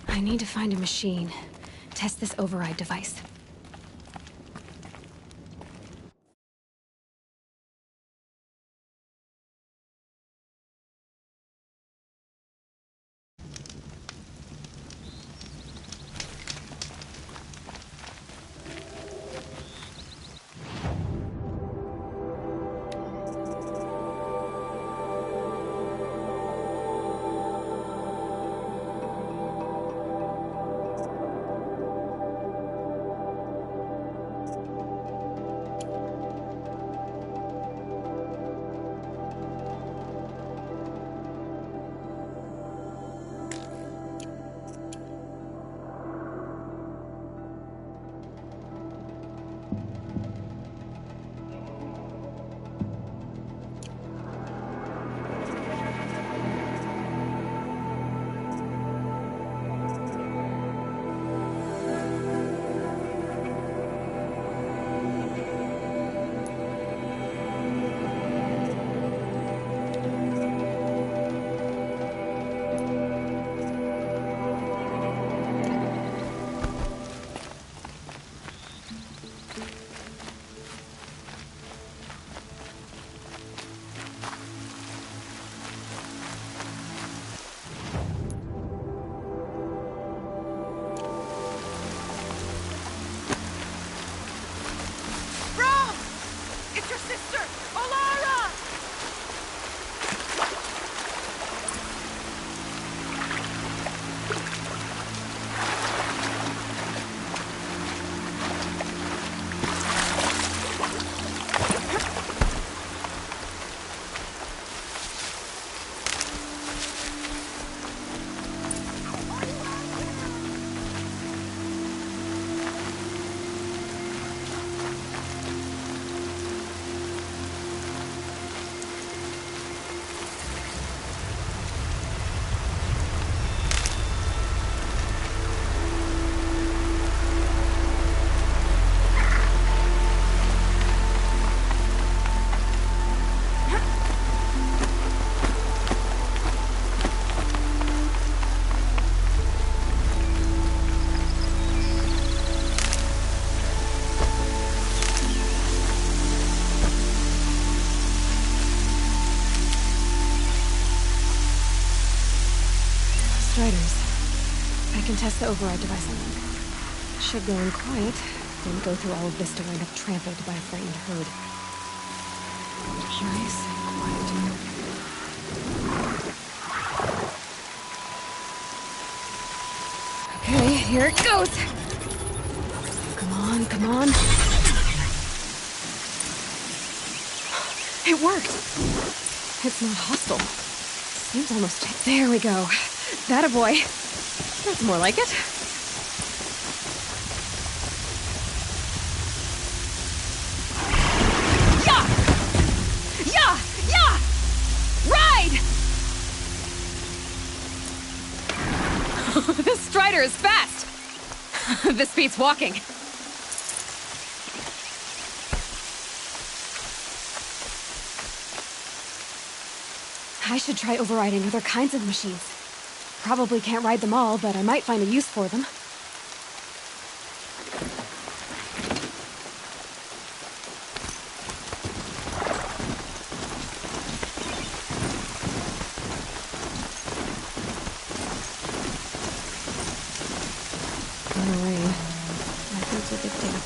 I need to find a machine. Test this override device. Striders. I can test the override device on them. Should go in quiet, then go through all of this to wind up trampled by a frightened herd. Nice, quiet. Okay, here it goes! Come on, come on. It worked! It's not hostile. Seems almost... There we go. That a boy. That's more like it. Yeah! Yeah! Yeah! Ride! This Strider is fast! This beats walking. I should try overriding other kinds of machines. Probably can't ride them all, but I might find a use for them. Gonna rain. My boots will get damp.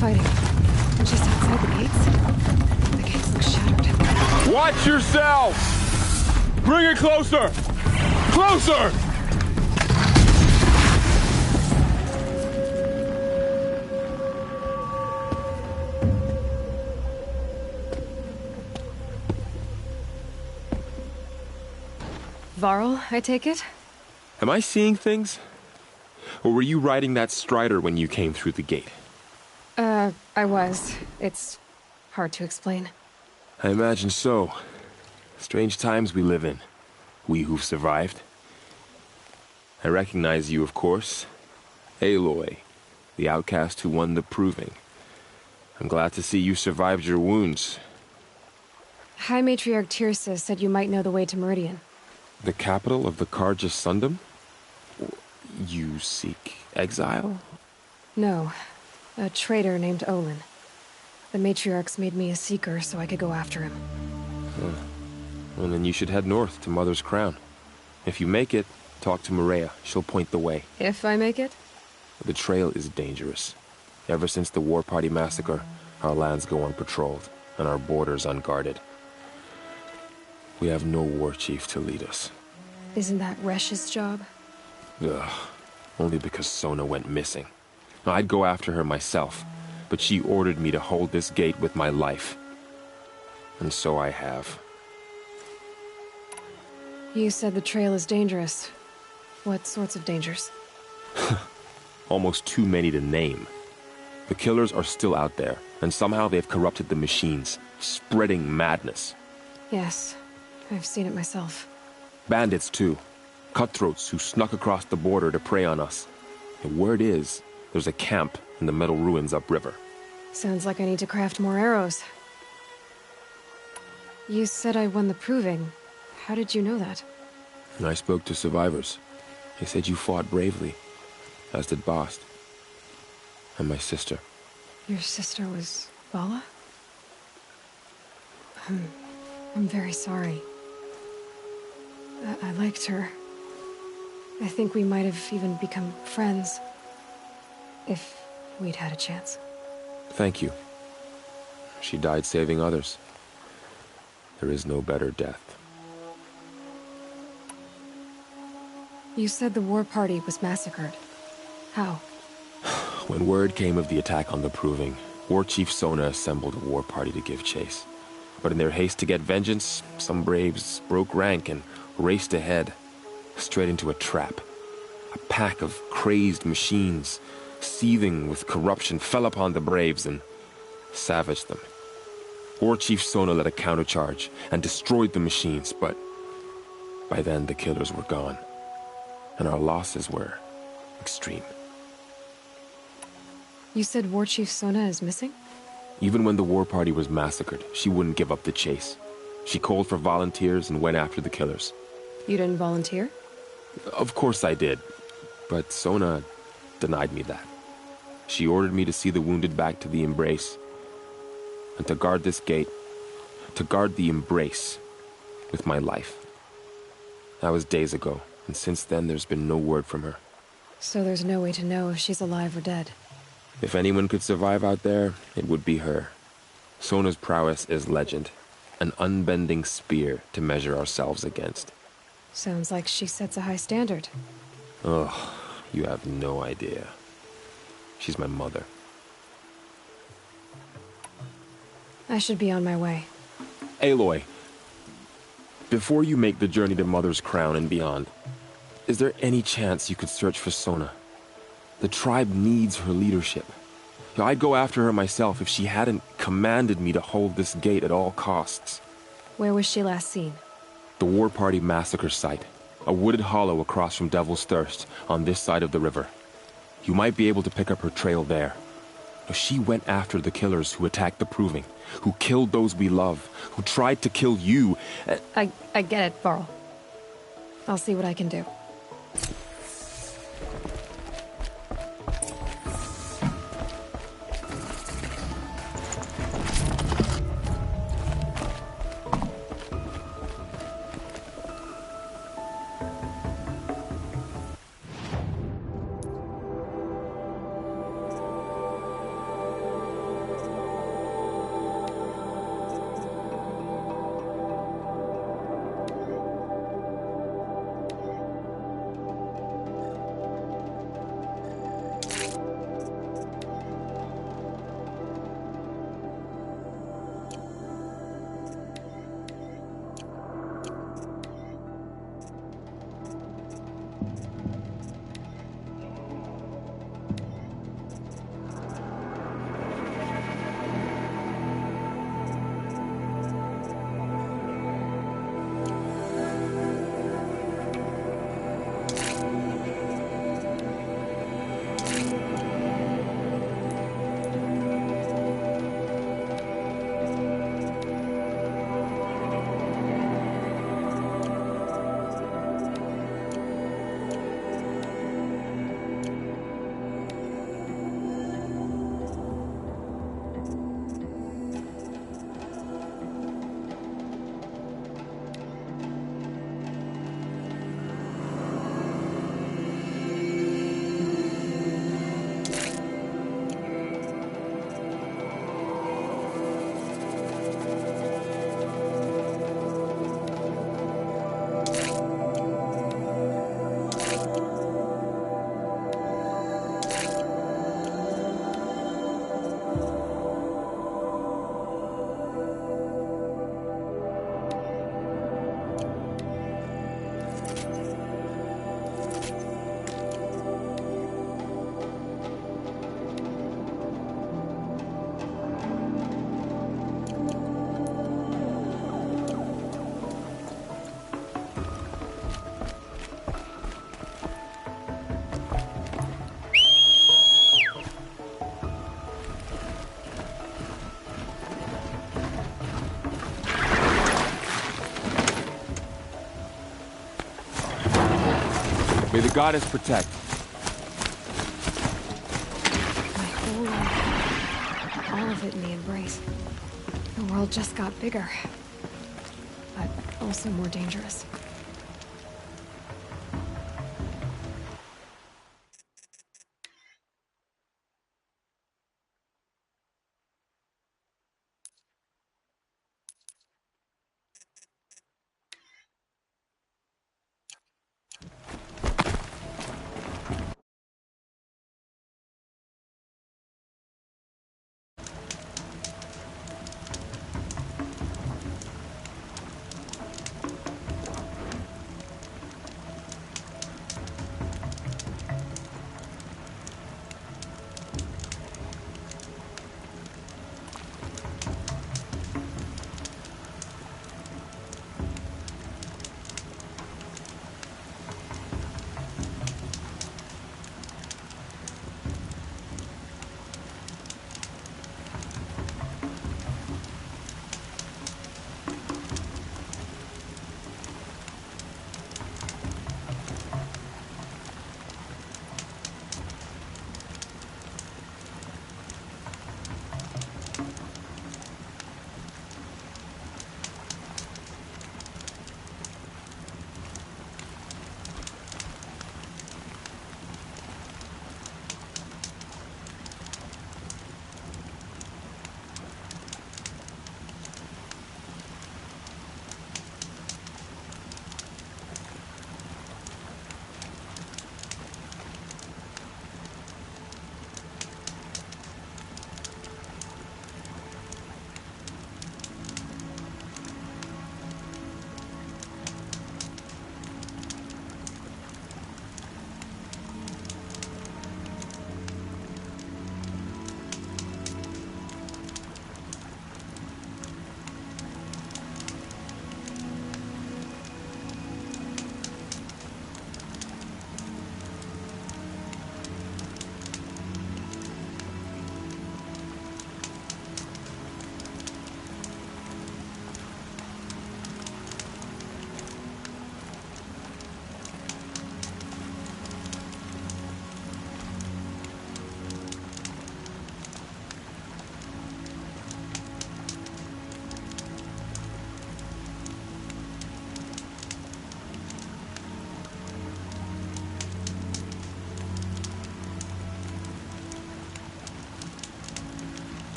fighting. Just outside the gates. The gates look shattered. Watch yourself! Bring it closer! Closer! Varl, I take it? Am I seeing things? Or were you riding that Strider when you came through the gate? I was. It's hard to explain. I imagine so. Strange times we live in. We who've survived. I recognize you, of course. Aloy, the outcast who won the proving. I'm glad to see you survived your wounds. High Matriarch Tirsa said you might know the way to Meridian. The capital of the Carja Sundom? You seek exile? No. A traitor named Olin. The Matriarchs made me a seeker so I could go after him. Well, then you should head north to Mother's Crown. If you make it, talk to Maria. She'll point the way. If I make it? The trail is dangerous. Ever since the War Party massacre, our lands go unpatrolled, and our borders unguarded. We have no war chief to lead us. Isn't that Resh's job? Ugh. Only because Sona went missing. I'd go after her myself, but she ordered me to hold this gate with my life. And so I have. You said the trail is dangerous. What sorts of dangers? Almost too many to name. The killers are still out there, and somehow they've corrupted the machines, spreading madness. Yes, I've seen it myself. Bandits, too. Cutthroats who snuck across the border to prey on us. The word is, there's a camp in the metal ruins upriver. Sounds like I need to craft more arrows. You said I won the proving. How did you know that? I spoke to survivors. They said you fought bravely, as did Bast. And my sister. Your sister was Vala? I'm very sorry. I liked her. I think we might have even become friends. If we'd had a chance. Thank you. She died saving others. There is no better death. You said the war party was massacred. How? When word came of the attack on the Proving, War Chief Sona assembled a war party to give chase. But in their haste to get vengeance, some braves broke rank and raced ahead, straight into a trap. A pack of crazed machines, seething with corruption, fell upon the braves and savaged them. War Chief Sona led a countercharge and destroyed the machines, but by then the killers were gone, and our losses were extreme. You said War Chief Sona is missing? Even when the war party was massacred, she wouldn't give up the chase. She called for volunteers and went after the killers. You didn't volunteer? Of course I did, but Sona denied me that. She ordered me to see the wounded back to the Embrace, and to guard this gate, to guard the Embrace with my life. That was days ago, and since then there's been no word from her. So there's no way to know if she's alive or dead. If anyone could survive out there, it would be her. Sona's prowess is legend, an unbending spear to measure ourselves against. Sounds like she sets a high standard. Oh, you have no idea. She's my mother. I should be on my way. Aloy, before you make the journey to Mother's Crown and beyond, is there any chance you could search for Sona? The tribe needs her leadership. I'd go after her myself if she hadn't commanded me to hold this gate at all costs. Where was she last seen? The War Party massacre site. A wooded hollow across from Devil's Thirst, on this side of the river. You might be able to pick up her trail there. She went after the killers who attacked the Proving, who killed those we love, who tried to kill you. I get it, Varl. I'll see what I can do. May the goddess protect. My whole life, all of it in the embrace. The world just got bigger, but also more dangerous.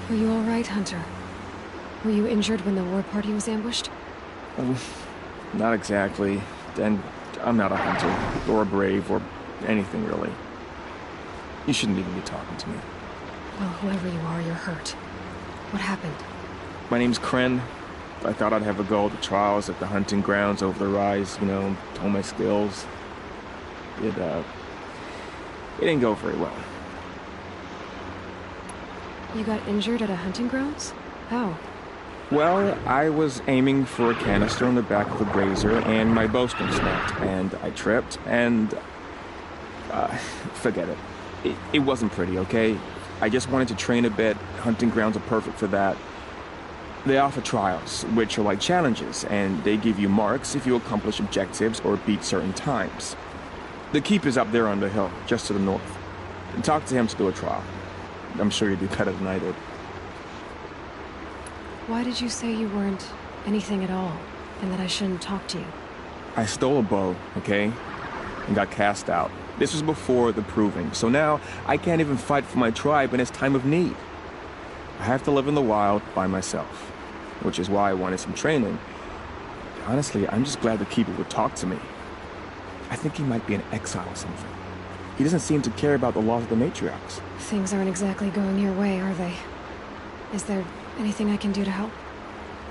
Are you all right, Hunter? Were you injured when the war party was ambushed? Not exactly. And I'm not a hunter, or a brave, or anything really. You shouldn't even be talking to me. Well, whoever you are, you're hurt. What happened? My name's Kren. I thought I'd have a go at the trials at the hunting grounds over the rise, you know, hone my skills. It didn't go very well. You got injured at a hunting grounds? How? Well, I was aiming for a canister on the back of a grazer, and my bowstring snapped, and I tripped, and... forget it. It wasn't pretty, okay? I just wanted to train a bit. Hunting grounds are perfect for that. They offer trials, which are like challenges, and they give you marks if you accomplish objectives or beat certain times. The keep is up there on the hill, just to the north. Talk to him to do a trial. I'm sure you'd do better than I did. Why did you say you weren't anything at all, and that I shouldn't talk to you? I stole a bow, okay? And got cast out. This was before the proving, so now I can't even fight for my tribe in its time of need. I have to live in the wild by myself, which is why I wanted some training. Honestly, I'm just glad the keeper would talk to me. I think he might be in exile or something. He doesn't seem to care about the laws of the matriarchs. Things aren't exactly going your way, are they? Is there anything I can do to help?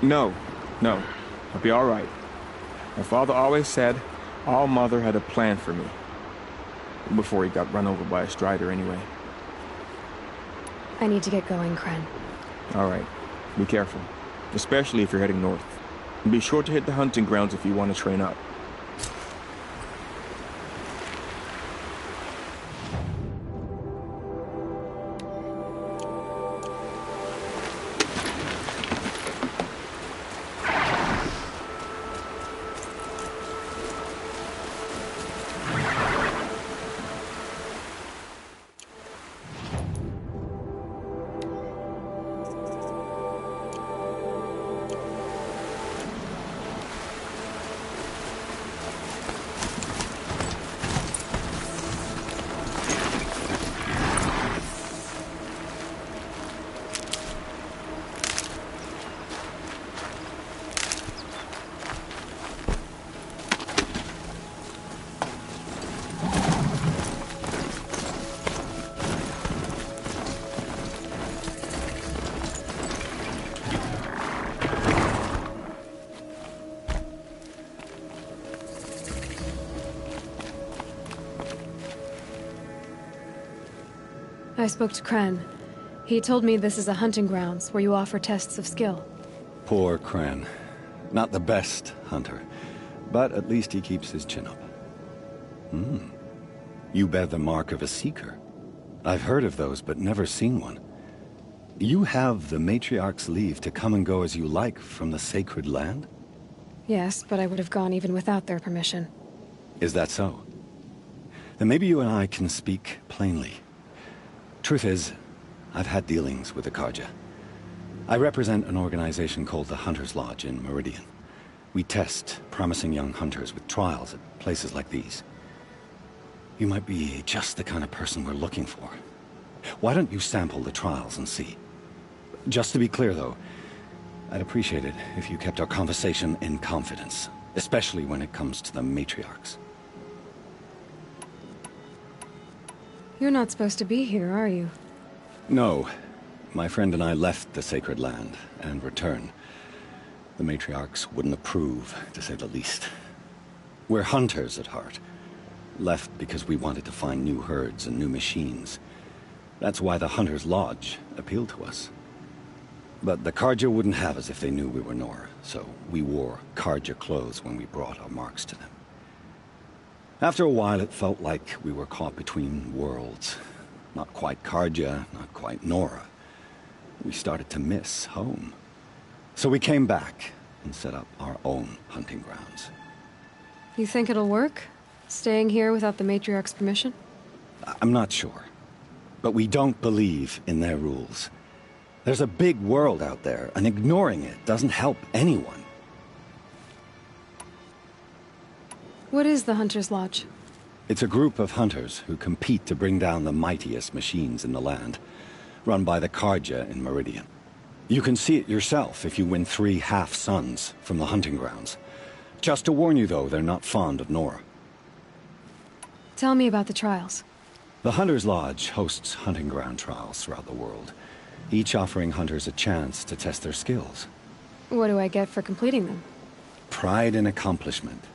No. I'll be all right. My father always said All Mother had a plan for me. Before he got run over by a strider, anyway. I need to get going, Kren. All right. Be careful. Especially if you're heading north. And be sure to hit the hunting grounds if you want to train up. I spoke to Kren. He told me this is a hunting grounds where you offer tests of skill. Poor Kren. Not the best hunter, but at least he keeps his chin up. You bear the mark of a seeker. I've heard of those, but never seen one. You have the matriarch's leave to come and go as you like from the sacred land? Yes, but I would have gone even without their permission. Is that so? Then maybe you and I can speak plainly. Truth is, I've had dealings with the Karja. I represent an organization called the Hunter's Lodge in Meridian. We test promising young hunters with trials at places like these. You might be just the kind of person we're looking for. Why don't you sample the trials and see? Just to be clear, though, I'd appreciate it if you kept our conversation in confidence, especially when it comes to the matriarchs. You're not supposed to be here, are you? No. My friend and I left the sacred land and returned. The matriarchs wouldn't approve, to say the least. We're hunters at heart. Left because we wanted to find new herds and new machines. That's why the Hunter's Lodge appealed to us. But the Karja wouldn't have us if they knew we were Nora, so we wore Karja clothes when we brought our marks to them. After a while, it felt like we were caught between worlds. Not quite Karja, not quite Nora. We started to miss home. So we came back and set up our own hunting grounds. You think it'll work? Staying here without the matriarch's permission? I'm not sure. But we don't believe in their rules. There's a big world out there, and ignoring it doesn't help anyone. What is the Hunter's Lodge? It's a group of hunters who compete to bring down the mightiest machines in the land, run by the Karja in Meridian. You can see it yourself if you win 3 half-suns from the hunting grounds. Just to warn you, though, they're not fond of Nora. Tell me about the trials. The Hunter's Lodge hosts hunting ground trials throughout the world, each offering hunters a chance to test their skills. What do I get for completing them? Pride in accomplishment,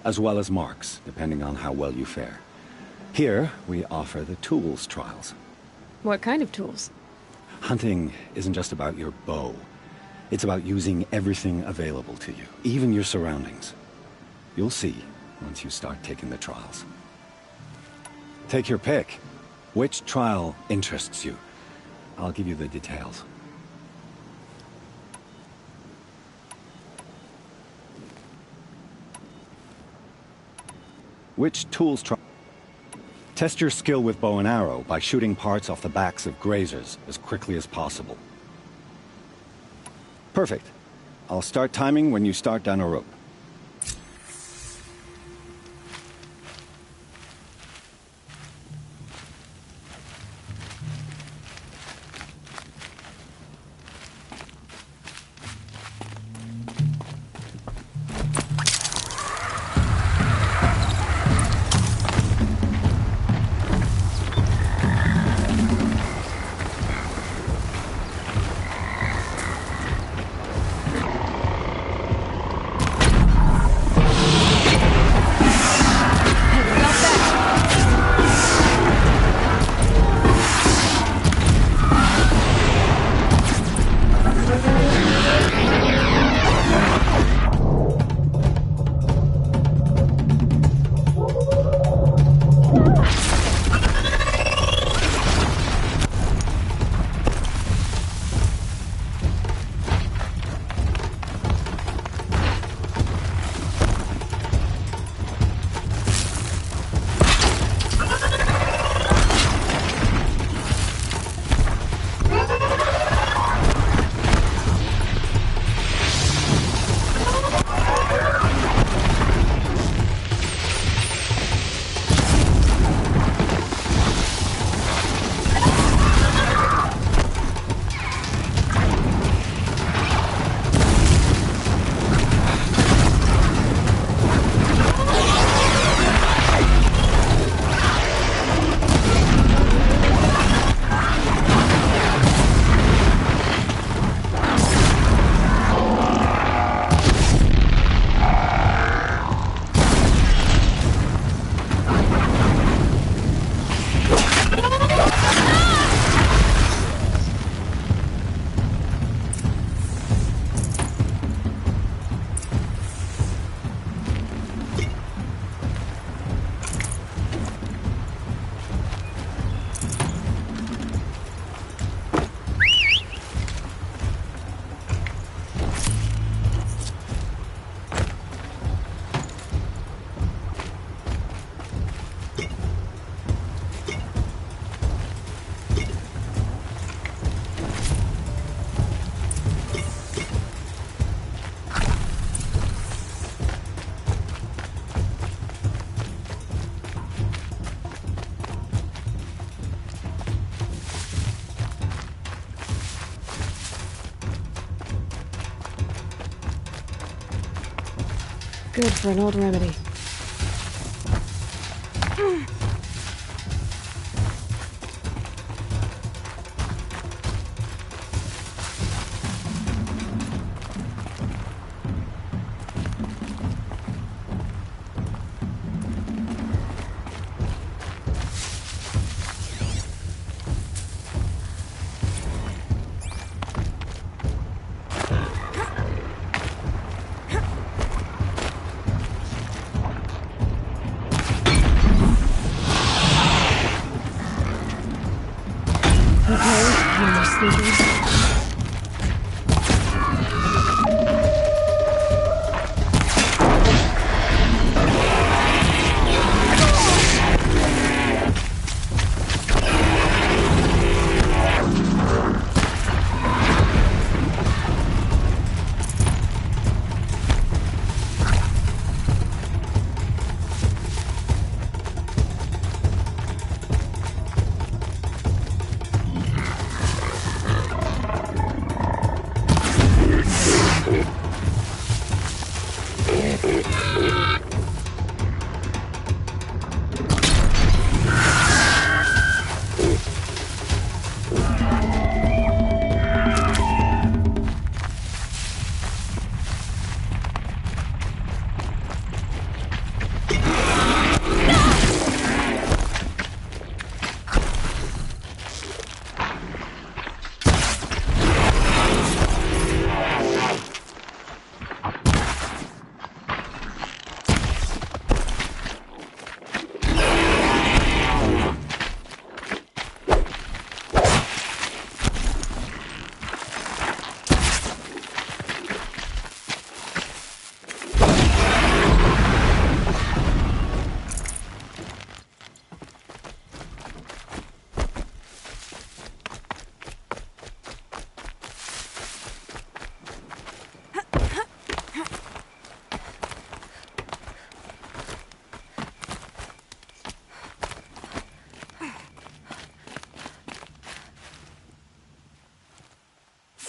as well as marks, depending on how well you fare. Here, we offer the tools trials. What kind of tools? Hunting isn't just about your bow. It's about using everything available to you, even your surroundings. You'll see once you start taking the trials. Take your pick. Which trial interests you? I'll give you the details. Which tools trial? Test your skill with bow and arrow by shooting parts off the backs of grazers as quickly as possible. Perfect. I'll start timing when you start down a rope. Good for an old remedy.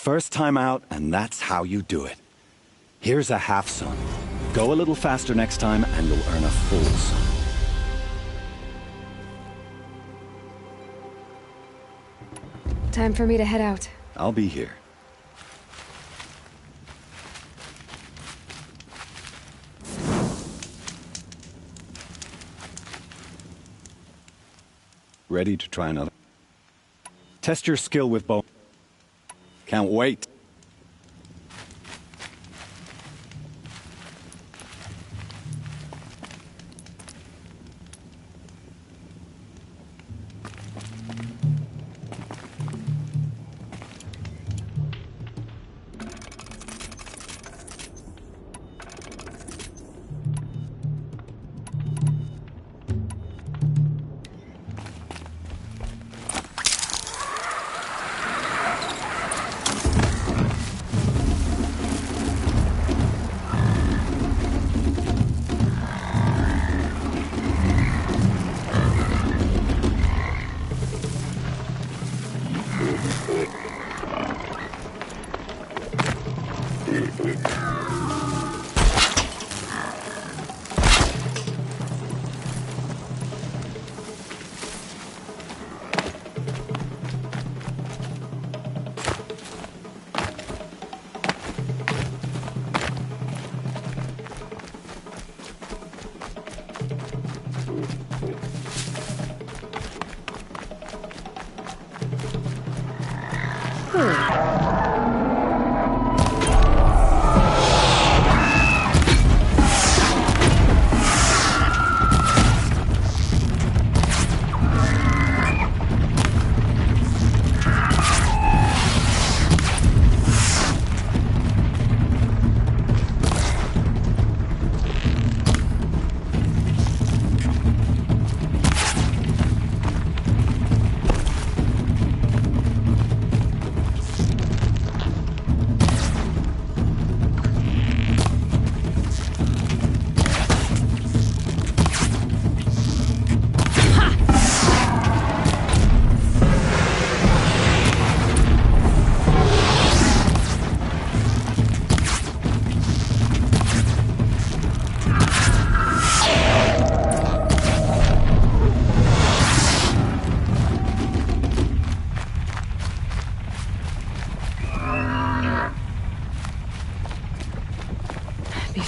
First time out, and that's how you do it. Here's a half sun. Go a little faster next time, and you'll earn a full sun. Time for me to head out. I'll be here. Ready to try another? Test your skill with bow. Can't wait.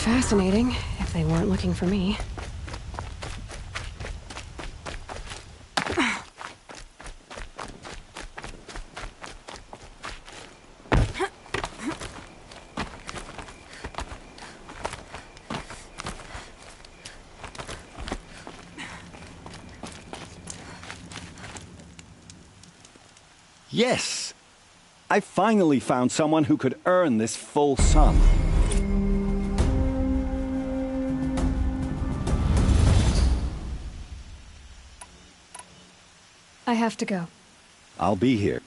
Fascinating, if they weren't looking for me. Yes! I finally found someone who could earn this full sun. I have to go. I'll be here.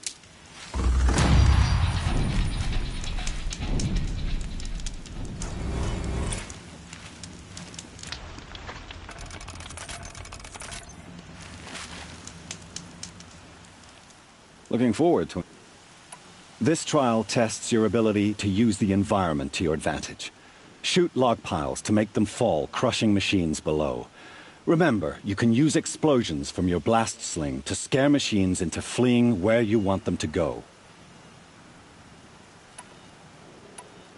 Looking forward to it. This trial tests your ability to use the environment to your advantage. Shoot log piles to make them fall, crushing machines below. Remember, you can use explosions from your blast sling to scare machines into fleeing where you want them to go.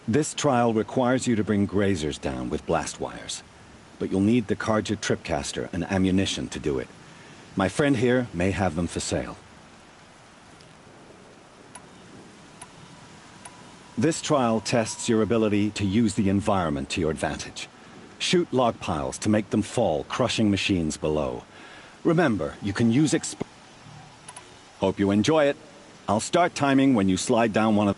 This trial requires you to bring grazers down with blast wires, but you'll need the Carja tripcaster and ammunition to do it. My friend here may have them for sale. This trial tests your ability to use the environment to your advantage. Shoot log piles to make them fall, crushing machines below. Remember, you can use Hope you enjoy it. I'll start timing when you slide down one of...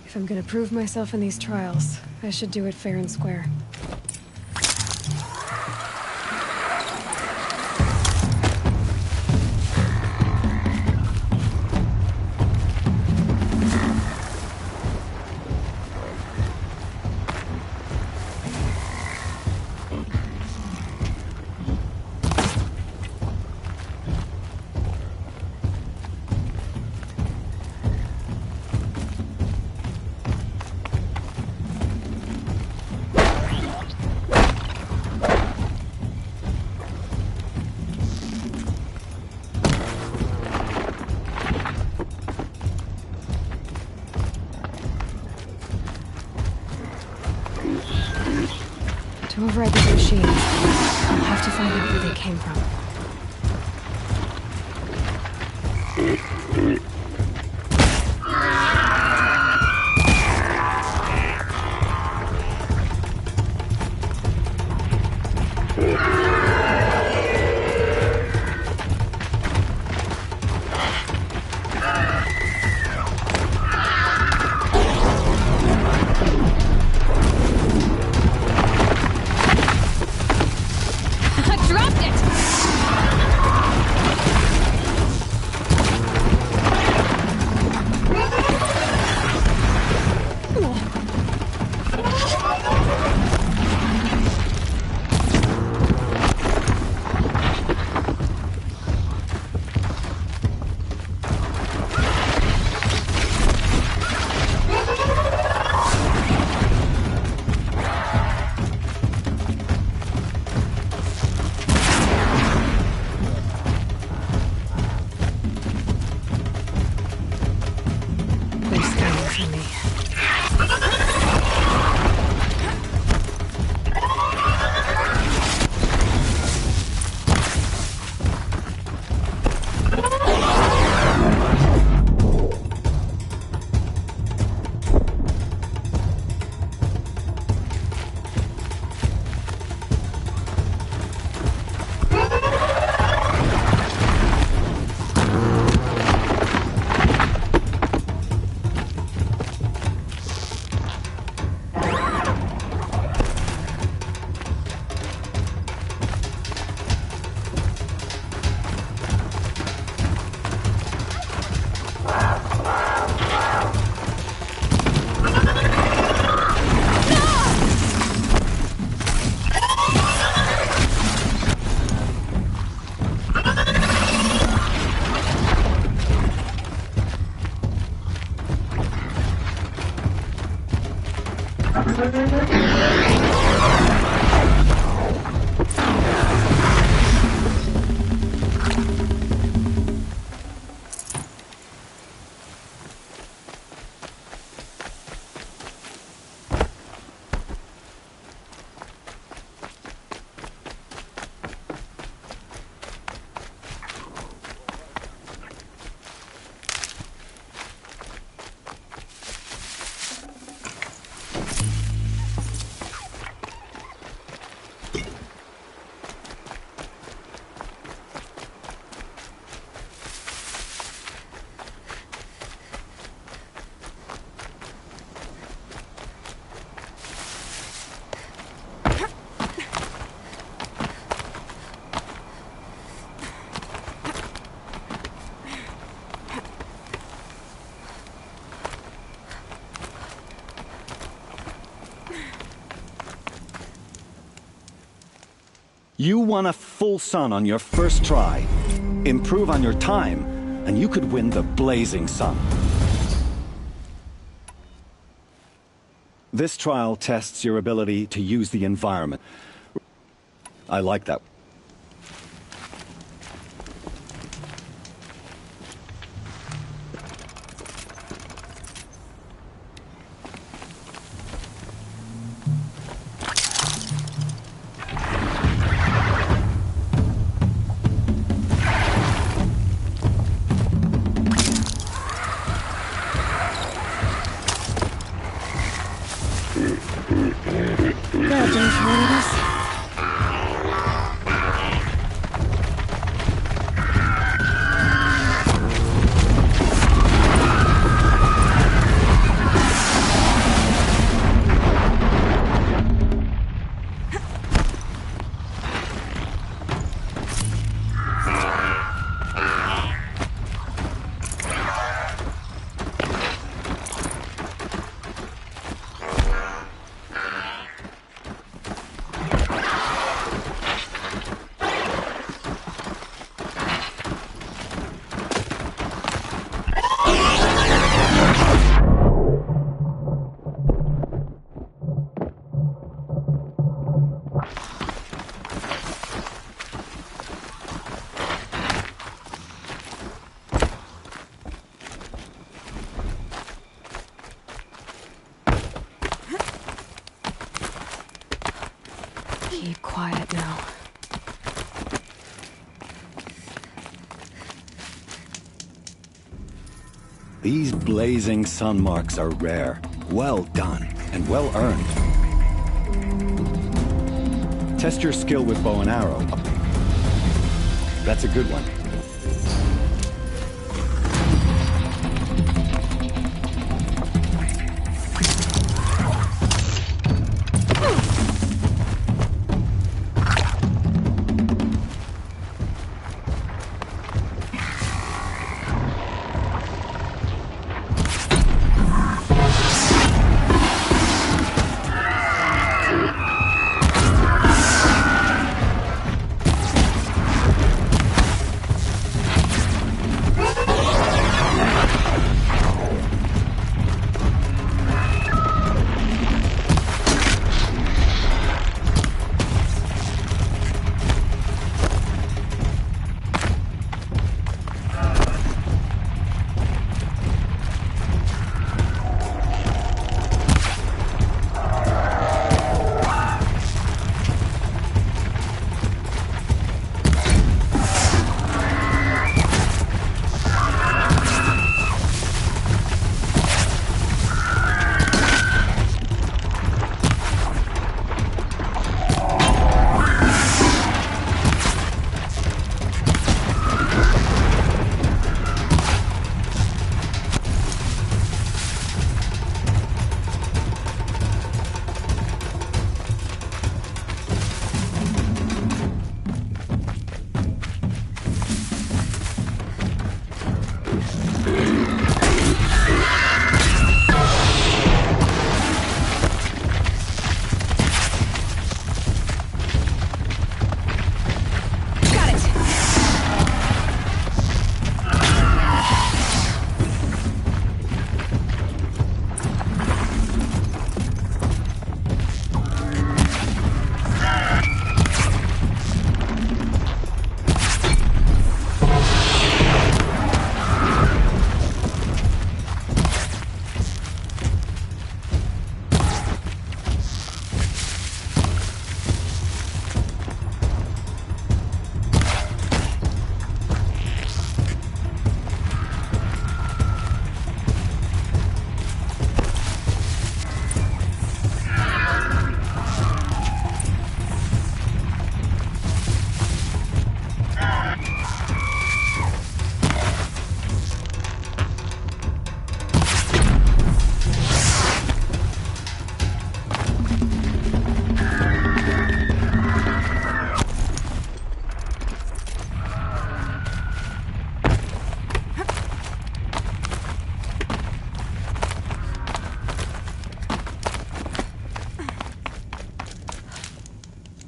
If I'm gonna prove myself in these trials, I should do it fair and square. machines. I'll have to find out where they came from. You won a full sun on your first try. Improve on your time, and you could win the blazing sun. This trial tests your ability to use the environment. I like that. now. These blazing sun marks are rare. Well done, and well earned. Test your skill with bow and arrow. That's a good one.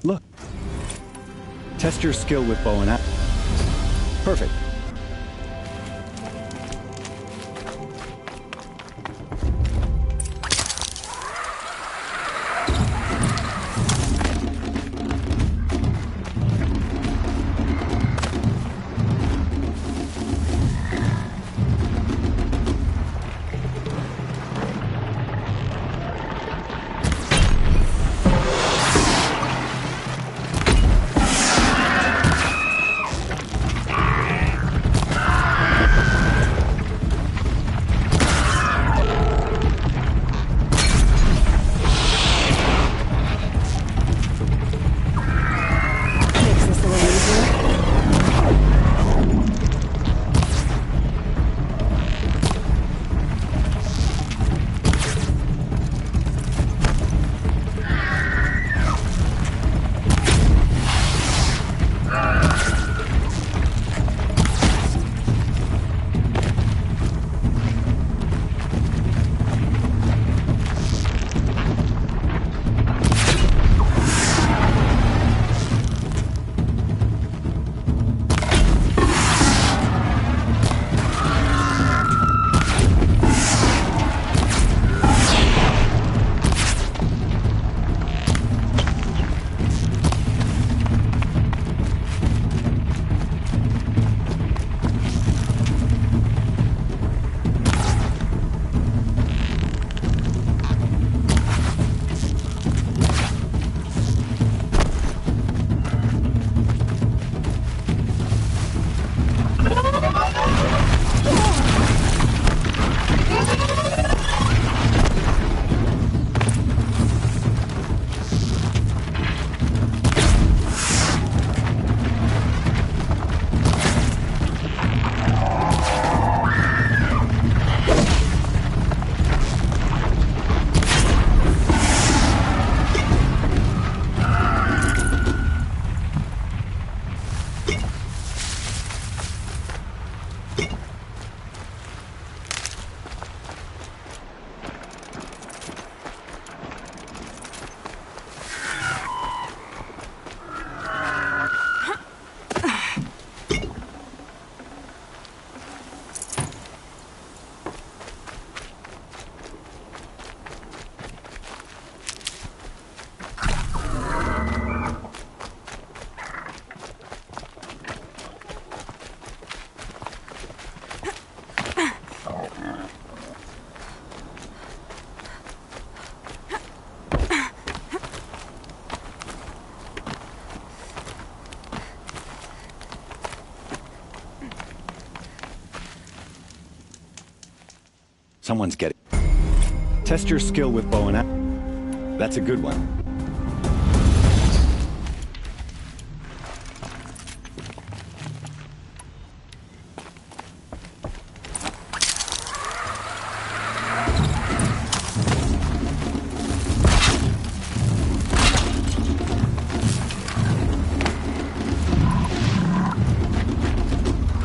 Look. Test your skill with bow and arrow. Perfect. Someone's getting... Test your skill with bow and arrow. That's a good one.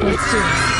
Let's do this.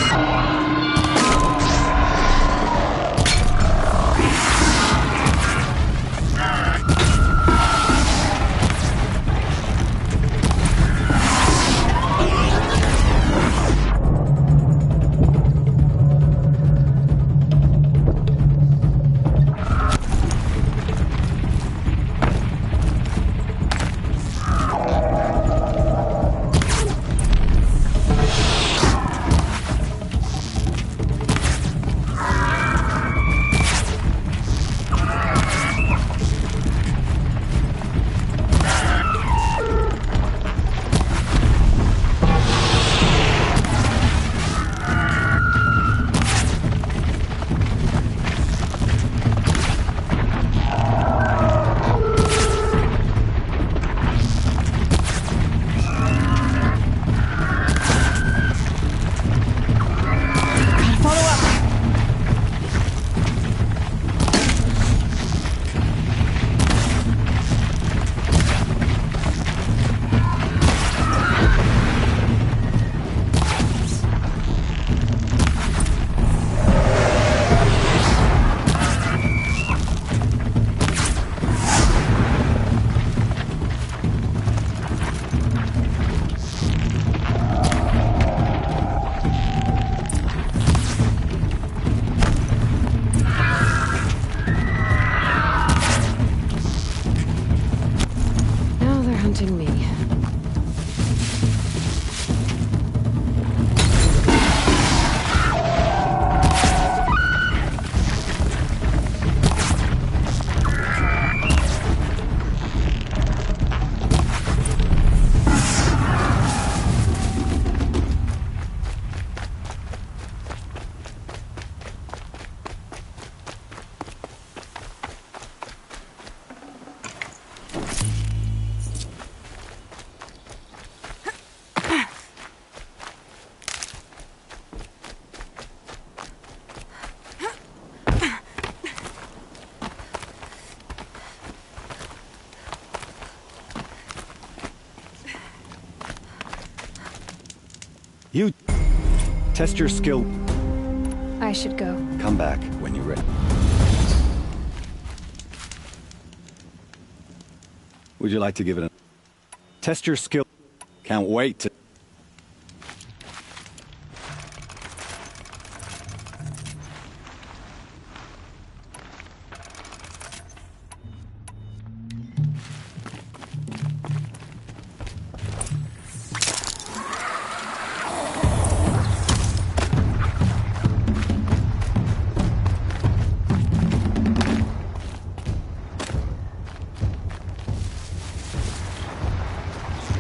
Hunting me. You test your skill. I should go. Come back when you're ready. Would you like to give it a... Test your skill. Can't wait to...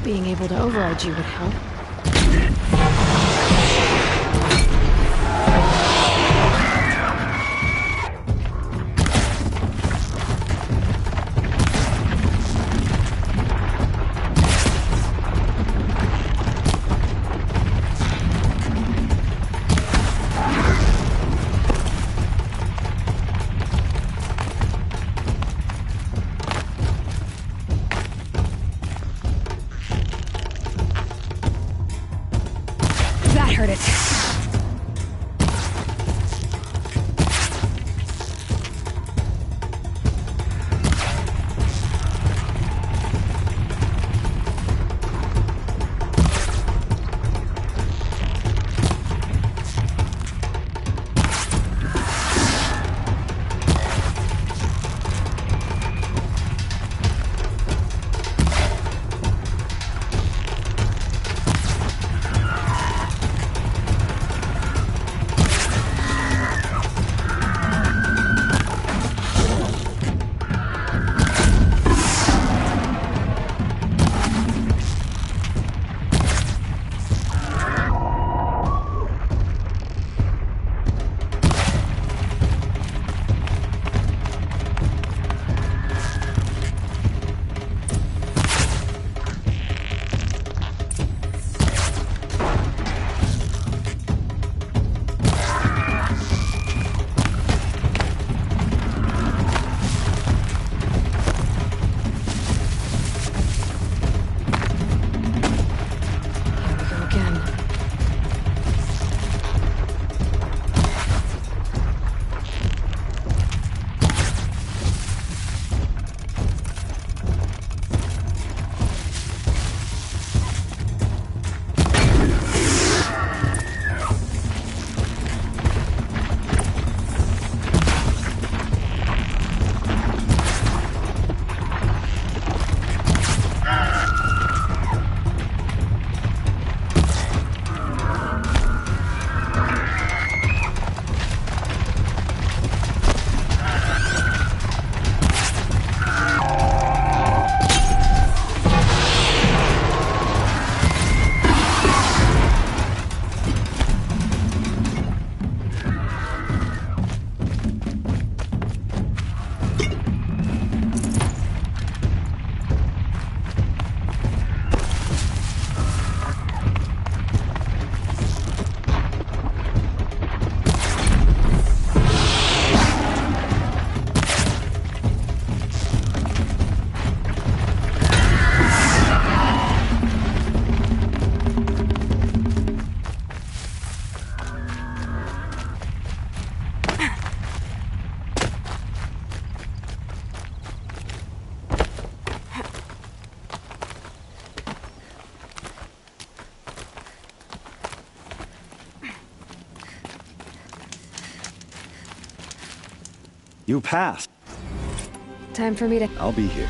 Being able to override you would help. Heard it. You passed. Time for me to... I'll be here.